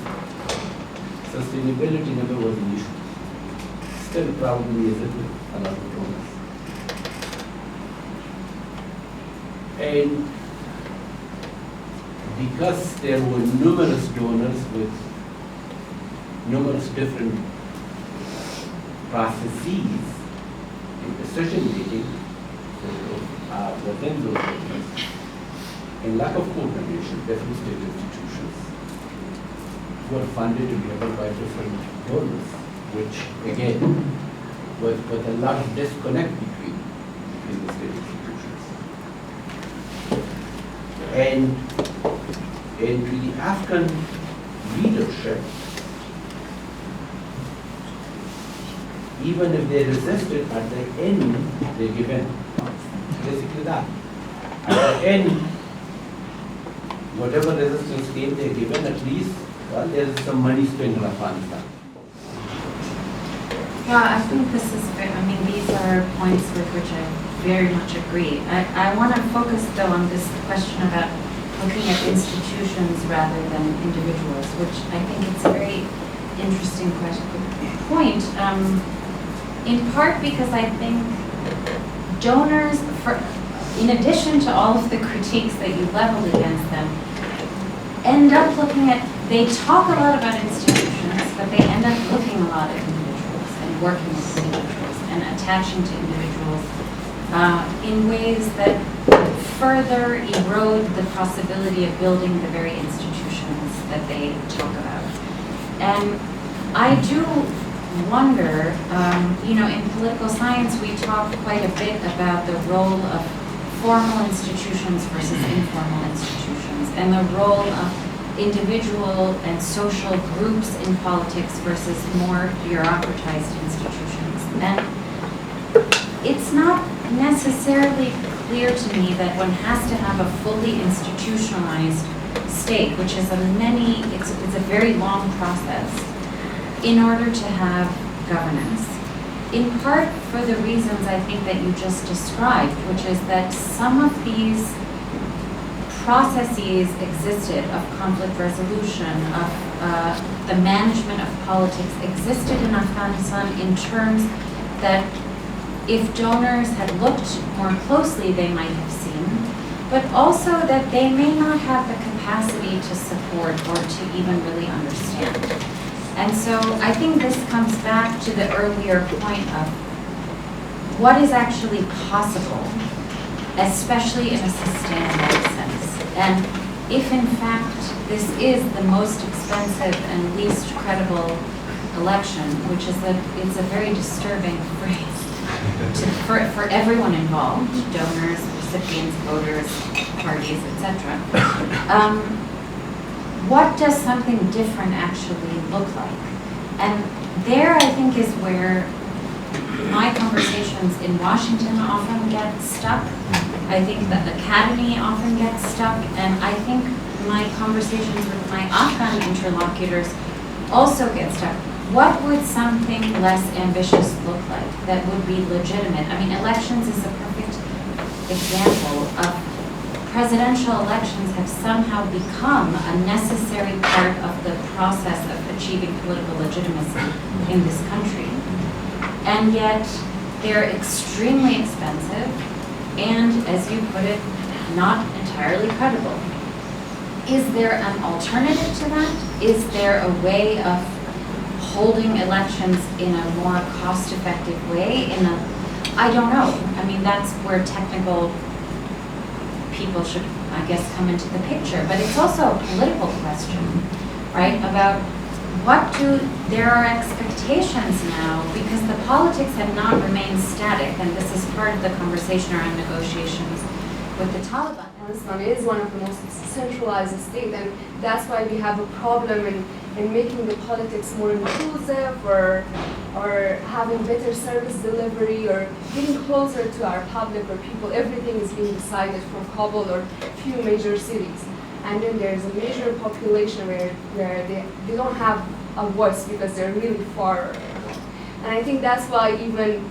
Sustainability never was an issue. Still probably isn't with a lot of donors. And because there were numerous donors with numerous different processes in decision making within those donors, and lack of coordination, different state institutions were funded together by different donors, which again, with a lot of disconnect between the state institutions. And to the Afghan leadership, even if they resisted, at the end, they give in. Basically that. At the end, whatever resistance came, they give in at least, well, there is some money spent in Afghanistan. Yeah, I think this is, these are points with which I very much agree. I want to focus though on this question about looking at institutions rather than individuals, which I think it's a very interesting point. In part because I think donors, in addition to all of the critiques that you leveled against them, end up looking at, they talk a lot about institutions, but they end up looking a lot at individuals and working with individuals and attaching to individuals in ways that further erode the possibility of building the very institutions that they talk about. And I do wonder, in political science we talk quite a bit about the role of formal institutions versus informal institutions, and the role of individual and social groups in politics versus more bureaucratized institutions. And it's not necessarily clear to me that one has to have a fully institutionalized state, which is it's a very long process, in order to have governance. In part for the reasons I think that you just described, which is that some of these processes existed of conflict resolution, of the management of politics existed in Afghanistan in terms that if donors had looked more closely they might have seen, but also that they may not have the capacity to support or to even really understand. And so I think this comes back to the earlier point of what is actually possible, especially in a sustainable sense. And if in fact this is the most expensive and least credible election, which is it's a very disturbing phrase for everyone involved, donors, recipients, voters, parties, etc. What does something different actually look like? And there, I think, is where my conversations in Washington often get stuck. I think that the academy often gets stuck, and I think my conversations with my Afghan interlocutors also get stuck. What would something less ambitious look like that would be legitimate? I mean, elections is a perfect example of presidential elections have somehow become a necessary part of the process of achieving political legitimacy in this country. And yet, they're extremely expensive and, as you put it, not entirely credible. Is there an alternative to that? Is there a way of holding elections in a more cost-effective way, I don't know. I mean, that's where technical people should, I guess, come into the picture. But it's also a political question, right? About there are expectations now, because the politics have not remained static, and this is part of the conversation around negotiations with the Taliban. Afghanistan is one of the most centralized states, and that's why we have a problem in making the politics more inclusive, or having better service delivery, or getting closer to our public, where people, everything is being decided from Kabul or few major cities. And then there's a major population where they don't have a voice because they're really far. And I think that's why even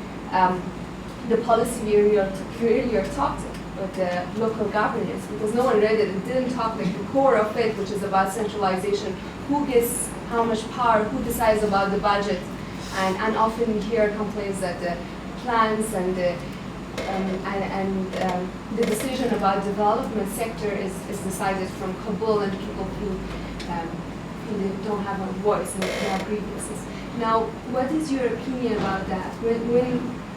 the policy we earlier talked with the local governance, because no one read it. It didn't talk like the core of it, which is about centralization. Who gets how much power? Who decides about the budget? And often we hear complaints that the plans and the decision about development sector is decided from Kabul, and people feel they don't have a voice and they have grievances. Now, what is your opinion about that?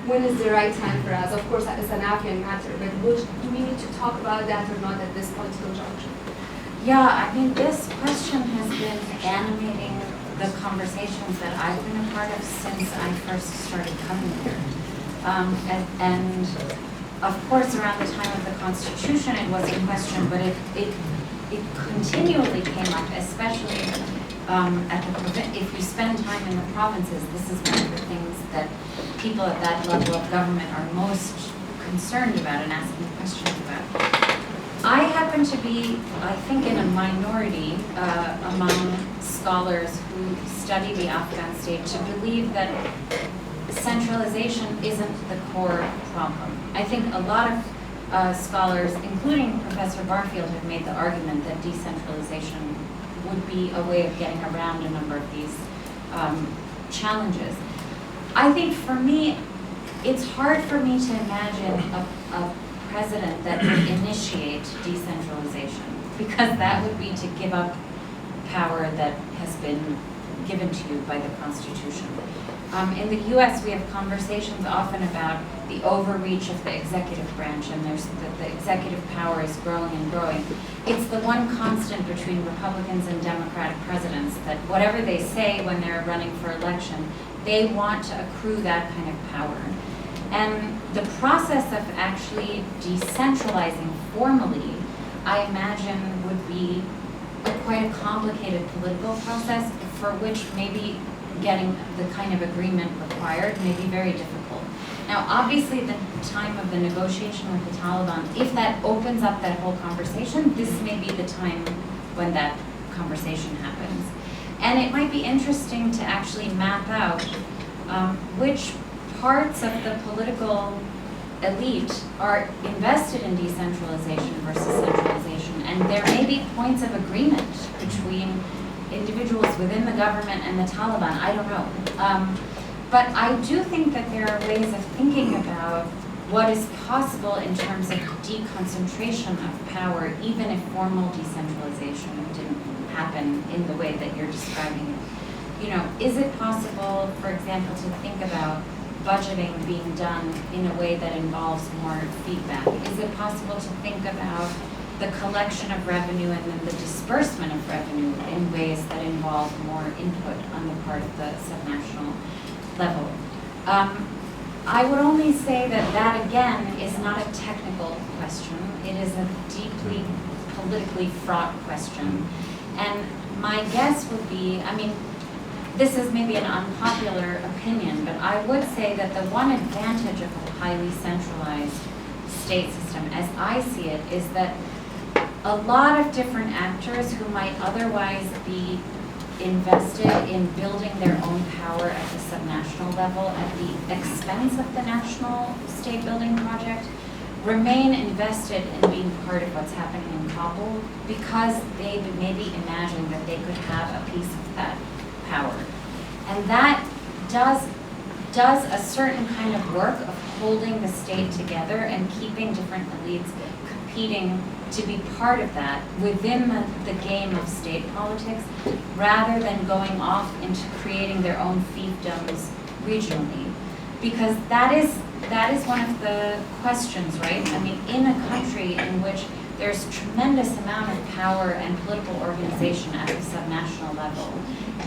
When is the right time for us? Of course, it's an Afghan matter, but do we need to talk about that or not at this political juncture? Yeah, I mean, this question has been animating the conversations that I've been a part of since I first started coming here. And of course, around the time of the Constitution, it was in question, but it continually came up, especially if you spend time in the provinces. This is one of the things that people at that level of government are most concerned about and asking questions about. I happen to be, I think, in a minority among scholars who study the Afghan state to believe that centralization isn't the core problem. I think a lot of scholars, including Professor Barfield, have made the argument that decentralization would be a way of getting around a number of these challenges. I think for me, it's hard for me to imagine a president that would initiate decentralization, because that would be to give up power that has been given to you by the Constitution. In the US, we have conversations often about the overreach of the executive branch, and the executive power is growing and growing. It's the one constant between Republicans and Democratic presidents, that whatever they say when they're running for election, they want to accrue that kind of power. And the process of actually decentralizing formally, I imagine, would be quite a complicated political process, for which maybe getting the kind of agreement required may be very difficult. Now, obviously, the time of the negotiation with the Taliban, if that opens up that whole conversation, this may be the time when that conversation happens. And it might be interesting to actually map out which parts of the political elite are invested in decentralization versus centralization. And there may be points of agreement between individuals within the government and the Taliban. I don't know. But I do think that there are ways of thinking about what is possible in terms of deconcentration of power, even if formal decentralization didn't happen in the way that you're describing it. You know, is it possible, for example, to think about budgeting being done in a way that involves more feedback? Is it possible to think about the collection of revenue and then the disbursement of revenue in ways that involve more input on the part of the subnational level? I would only say that that, again, is not a technical question. It is a deeply politically fraught question. And my guess would be, I mean, this is maybe an unpopular opinion, but I would say that the one advantage of a highly centralized state system, as I see it, is that a lot of different actors who might otherwise be invested in building their own power at the subnational level at the expense of the national state building project remain invested in being part of what's happening in Kabul, because they would maybe imagine that they could have a piece of that power. And that does a certain kind of work of holding the state together and keeping different elites competing to be part of that within the game of state politics, rather than going off into creating their own fiefdoms regionally. Because that is one of the questions, right? I mean, in a country in which there's tremendous amount of power and political organization at the subnational level,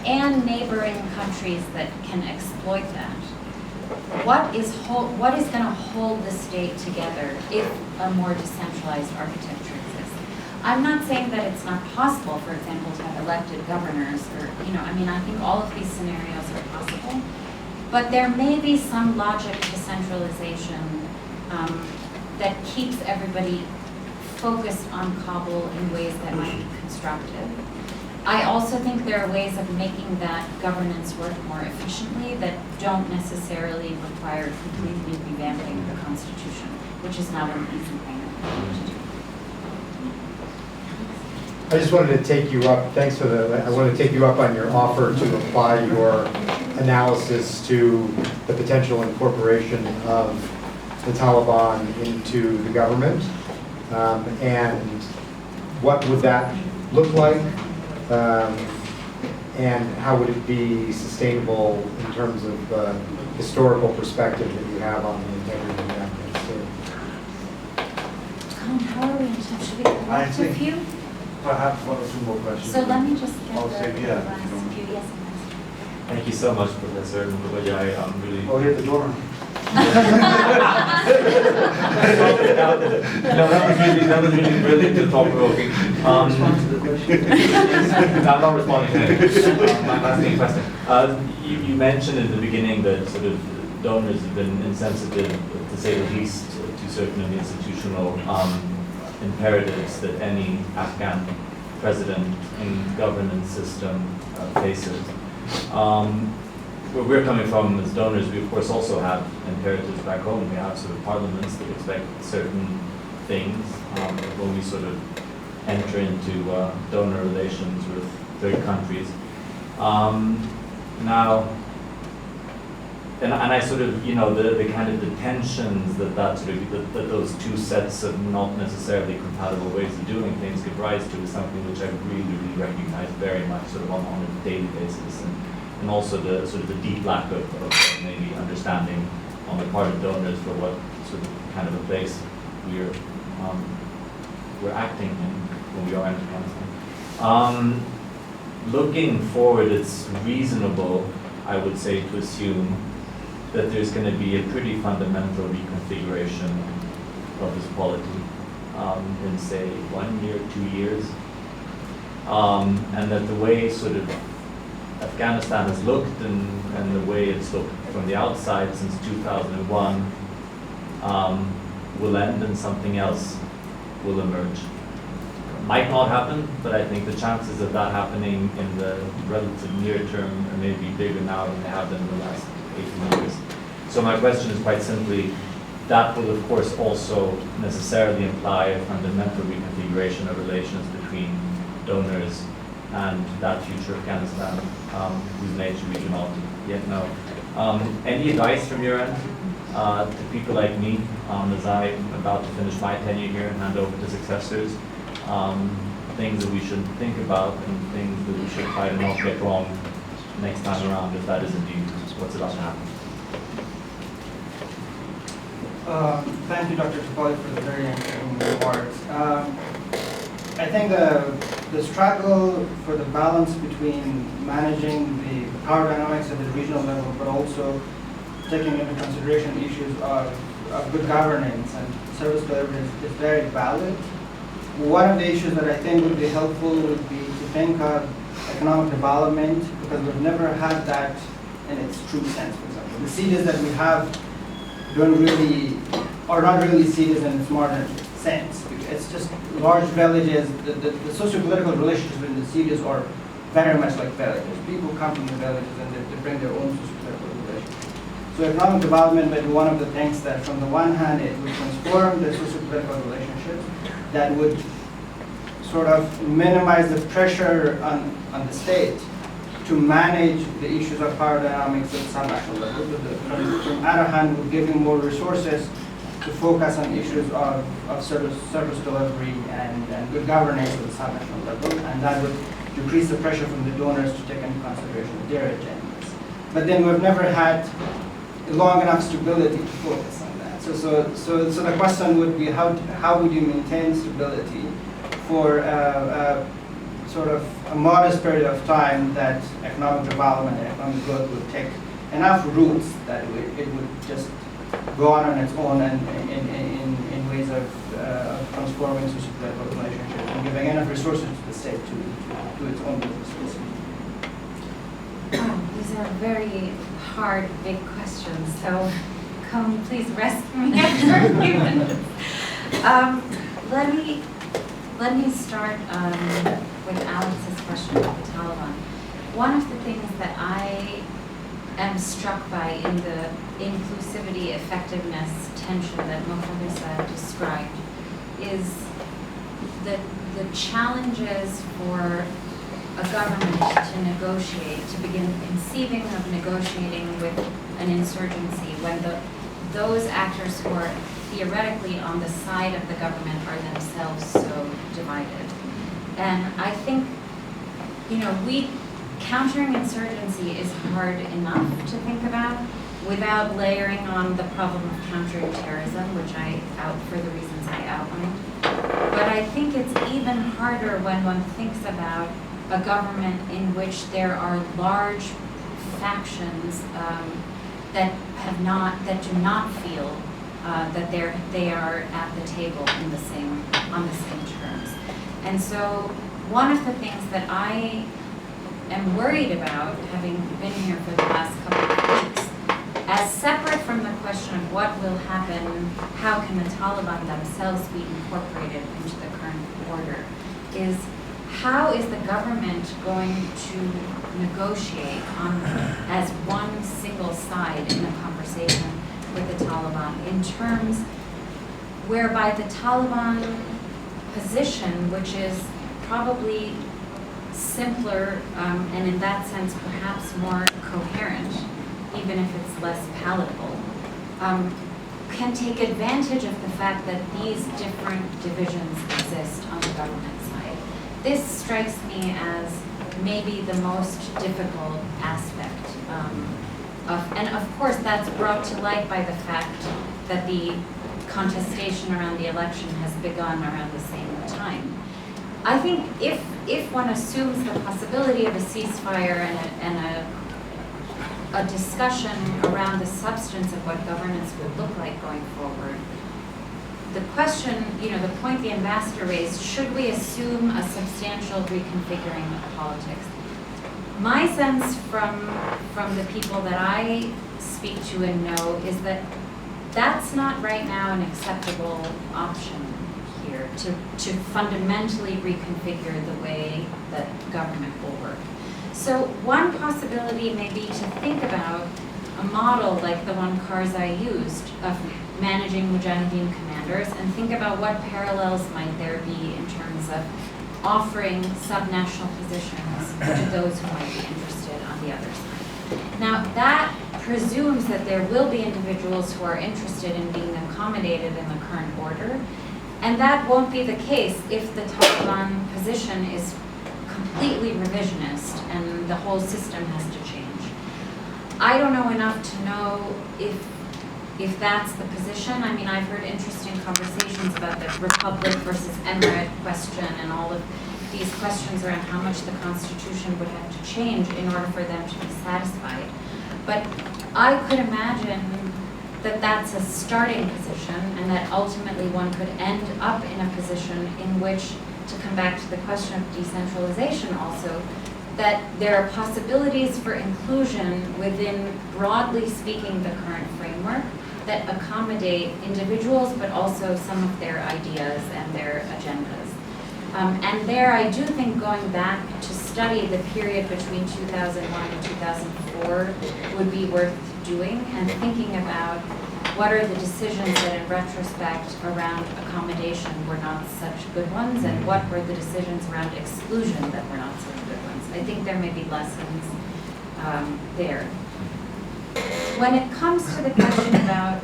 and neighboring countries that can exploit that, what is going to hold the state together if a more decentralized architecture exists? I'm not saying that it's not possible, for example, to have elected governors, or, I mean, I think all of these scenarios are possible. But there may be some logic to centralization that keeps everybody focused on Kabul in ways that might be constructive. I also think there are ways of making that governance work more efficiently that don't necessarily require completely revamping the Constitution, which is not an easy thing to do. I just wanted to take you up, thanks for I want to take you up on your offer to apply your analysis to the potential incorporation of the Taliban into the government. And what would that look like? And how would it be sustainable in terms of the historical perspective that you have on the integrity of Afghanistan? Colin, how are we in touch? Should we collect a few? Perhaps one or two more questions. So let me just get I'll the say, yeah, last if you don't- few. Yes, Thank you so much, Professor Mukherjee. I'm really. Oh, here's the door. No, that was really brilliant, thought-provoking. I'm not responding to it. I'm asking a question. You mentioned in the beginning that sort of donors have been insensitive, to say the least, to certain of the institutional imperatives that any Afghan president and governance system faces. Where we're coming from as donors, we of course also have imperatives back home. We have sort of parliaments that expect certain things when we sort of enter into donor relations with third countries. Now, and I sort of, the kind of the tensions that those two sets of not necessarily compatible ways of doing things give rise to is something which I really recognize very much sort of on a daily basis. And also the sort of the deep lack of maybe understanding on the part of donors for what sort of kind of a place we're acting in when we are in Afghanistan. Looking forward, it's reasonable, I would say, to assume that there's going to be a pretty fundamental reconfiguration of this polity in, say, 1 year, 2 years, and that the way sort of Afghanistan has looked and the way it's looked from the outside since 2001 will end and something else will emerge. Might not happen, but I think the chances of that happening in the relative near term are maybe bigger now than they have been in the last 18 years. So my question is quite simply, that will of course also necessarily imply a fundamental reconfiguration of relations between donors and that future Afghanistan, whose nature we do not yet know. Any advice from your end to people like me as I'm about to finish my tenure here and hand over to successors? Things that we should think about and things that we should try to not get wrong next time around, if that is indeed what's about to happen. Thank you, Dr. Topoli, for the very interesting remarks. I think the struggle for the balance between managing the power dynamics at the regional level, but also taking into consideration issues of good governance and service delivery is very valid. One of the issues that I think would be helpful would be to think of economic development, because we've never had that in its true sense, for example. The cities that we have are not really cities in its modern sense. It's just large villages. The socio-political relationships in the cities are very much like villages. People come from the villages and they bring their own socio-political relationships. So economic development may be one of the things that, from the one hand, it would transform the socio-political relationships, that would sort of minimize the pressure on the state to manage the issues of power dynamics at some national level. But on the other hand, would give you more resources to focus on issues of service delivery and good governance at the subnational level, and that would decrease the pressure from the donors to take into consideration their agendas. But then we've never had long enough stability to focus on that. So the question would be, how would you maintain stability for sort of a modest period of time that economic development and economic growth would take enough roots that it would just go on its own and in ways of transforming socio-political relationships and giving enough resources to the state to do its own business. These are very hard, big questions, so come please rescue me after a few minutes. Let me start with Alex's question about the Taliban. One of the things that I am struck by in the inclusivity, effectiveness tension that Mohammed described is the challenges for a government to negotiate, to begin conceiving of negotiating with an insurgency when those actors who are theoretically on the side of the government are themselves so divided. And I think, countering insurgency is hard enough to think about without layering on the problem of countering terrorism, which for the reasons I outlined. But I think it's even harder when one thinks about a government in which there are large factions that do not feel that they are at the table on the same terms. And so one of the things that I am worried about, having been here for the last couple of weeks, as separate from the question of what will happen, how can the Taliban themselves be incorporated into the current order, is how is the government going to negotiate as one single side in a conversation with the Taliban in terms whereby the Taliban position, which is probably simpler and in that sense perhaps more coherent, even if it's less palatable, can take advantage of the fact that these different divisions exist on the government side. This strikes me as maybe the most difficult aspect and of course that's brought to light by the fact that the contestation around the election has begun around the same time. I think if one assumes the possibility of a ceasefire and a discussion around the substance of what governance would look like going forward, the question, the point the ambassador raised, should we assume a substantial reconfiguring of politics? My sense from the people that I speak to and know is that that's not right now an acceptable option here, to fundamentally reconfigure the way that government will work. So one possibility may be to think about a model like the one Karzai used of managing Mujahideen commanders and think about what parallels might there be in terms of offering subnational positions to those who might be interested on the other side. Now that presumes that there will be individuals who are interested in being accommodated in the current order, and that won't be the case if the Taliban position is completely revisionist and the whole system has to change. I don't know enough to know if that's the position. I mean, I've heard interesting conversations about the republic versus emirate question and all of these questions around how much the Constitution would have to change in order for them to be satisfied. But I could imagine that that's a starting position and that ultimately one could end up in a position in which, to come back to the question of decentralization also, that there are possibilities for inclusion within, broadly speaking, the current framework that accommodate individuals, but also some of their ideas and their agendas. And there I do think going back to study the period between 2001 and 2004 would be worth doing, and thinking about what are the decisions that in retrospect around accommodation were not such good ones, and what were the decisions around exclusion that were not such good ones. I think there may be lessons there. When it comes to the question about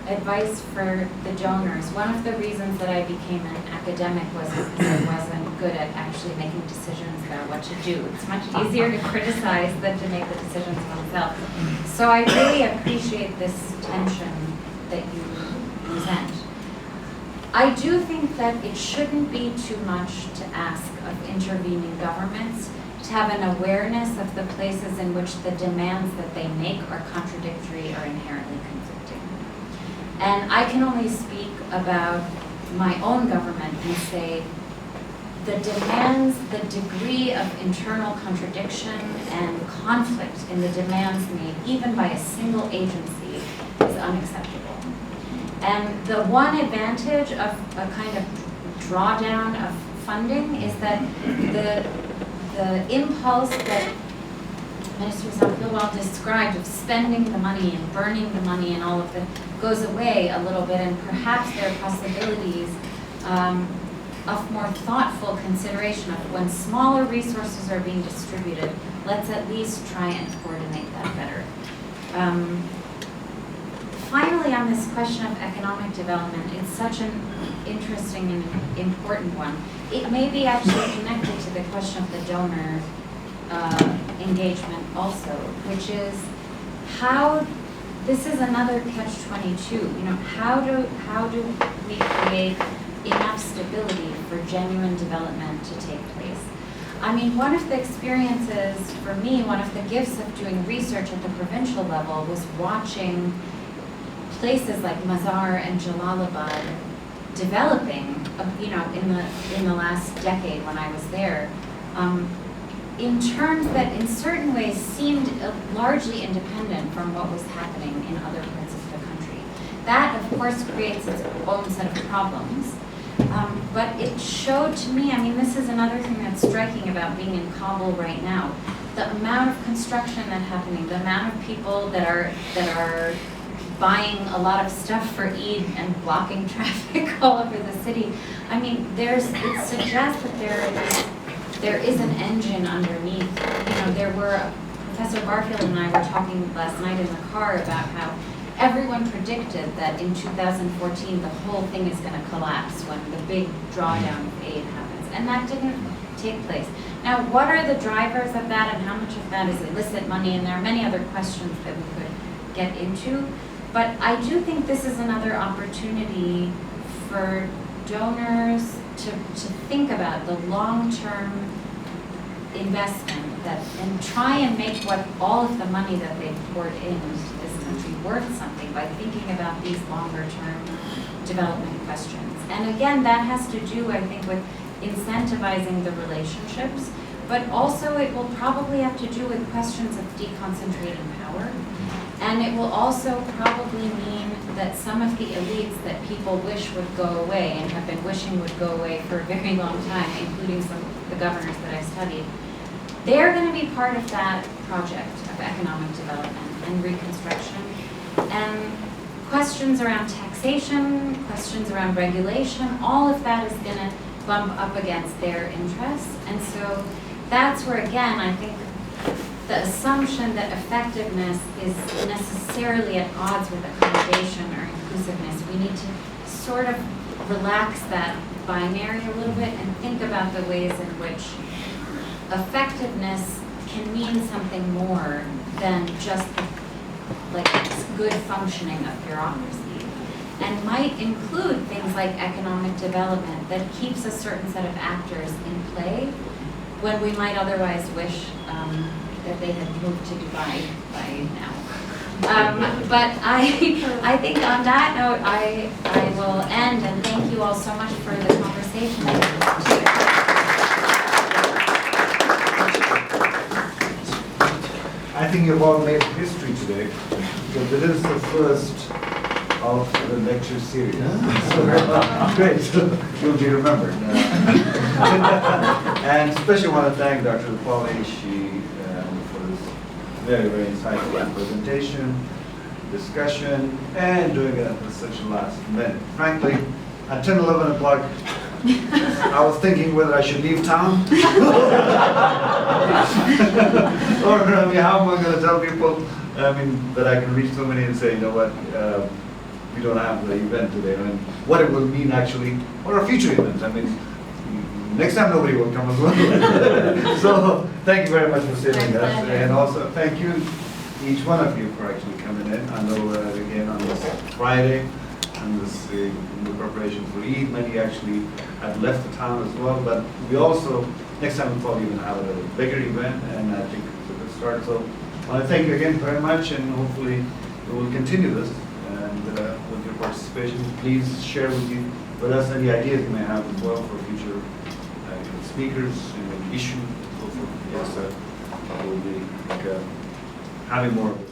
advice for the donors. One of the reasons that I became an academic was because I wasn't good at actually making decisions about what to do. It's much easier to criticize than to make the decisions oneself. So I really appreciate this tension that you present. I do think that it shouldn't be too much to ask of intervening governments to have an awareness of the places in which the demands that they make are contradictory or inherently conflicting. And I can only speak about my own government and say the demands, the degree of internal contradiction and conflict in the demands made even by a single agency is unacceptable. And the one advantage of a kind of drawdown of funding is that the impulse that Minister Zalpilwal described of spending the money and burning the money and all of that goes away a little bit, and perhaps there are possibilities of more thoughtful consideration of when smaller resources are being distributed, let's at least try and coordinate that better. Finally, on this question of economic development, it's such an interesting and important one. It may be actually connected to the question of the donor engagement also, which is how, this is another catch-22, you know, how do we create enough stability for genuine development to take place? I mean, one of the experiences for me, one of the gifts of doing research at the provincial level was watching places like Mazar and Jalalabad developing, you know, in the last decade when I was there, in terms that in certain ways seemed largely independent from what was happening in other parts of the country. That, of course, creates its own set of problems. But it showed to me, I mean, this is another thing that's striking about being in Kabul right now, the amount of construction that's happening, the amount of people that are buying a lot of stuff for Eid and blocking traffic all over the city. I mean, it suggests that there is an engine underneath. You know, there were, Professor Barfield and I were talking last night in the car about how everyone predicted that in 2014 the whole thing is going to collapse when the big drawdown of aid happens. And that didn't take place. Now, what are the drivers of that and how much of that is illicit money? And there are many other questions that we could get into. But I do think this is another opportunity for donors to think about the long-term investment and try and make what all of the money that they've poured into this country worth something by thinking about these longer-term development questions. And again, that has to do, I think, with incentivizing the relationships, but also it will probably have to do with questions of deconcentrating power. And it will also probably mean that some of the elites that people wish would go away and have been wishing would go away for a very long time, including some of the governors that I've studied, they're going to be part of that project of economic development and reconstruction. And questions around taxation, questions around regulation, all of that is going to bump up against their interests. And so that's where, again, I think the assumption that effectiveness is necessarily at odds with accommodation or inclusiveness, we need to sort of relax that binary a little bit and think about the ways in which effectiveness can mean something more than just like good functioning of bureaucracy, and might include things like economic development that keeps a certain set of actors in play when we might otherwise wish that they had moved to Dubai by now. But I think on that note, I will end, and thank you all so much for the conversation. I think you've all made history today, because it is the first of the lecture series. So, great, you'll be remembered. And especially want to thank Dr. Pauly for this very, very insightful presentation, discussion, and doing it at such a last minute. Frankly, at 10, 11 o'clock, I was thinking whether I should leave town. Or how am I going to tell people, that I can reach so many and say, you know what, we don't have the event today, and what it will mean actually, or a future event. I mean, next time nobody will come as well. So thank you very much for saying that, and also thank you, each one of you, for actually coming in. I know again on this Friday, and this in the preparation for Eid, many actually had left the town as well. But we also next time we'll probably even have a bigger event, and I think it's a good start. So I want to thank you again very much, and hopefully we will continue this. And with your participation, please share with us any ideas you may have as well for future speakers, issue, so forth. Yes, we'll be having more of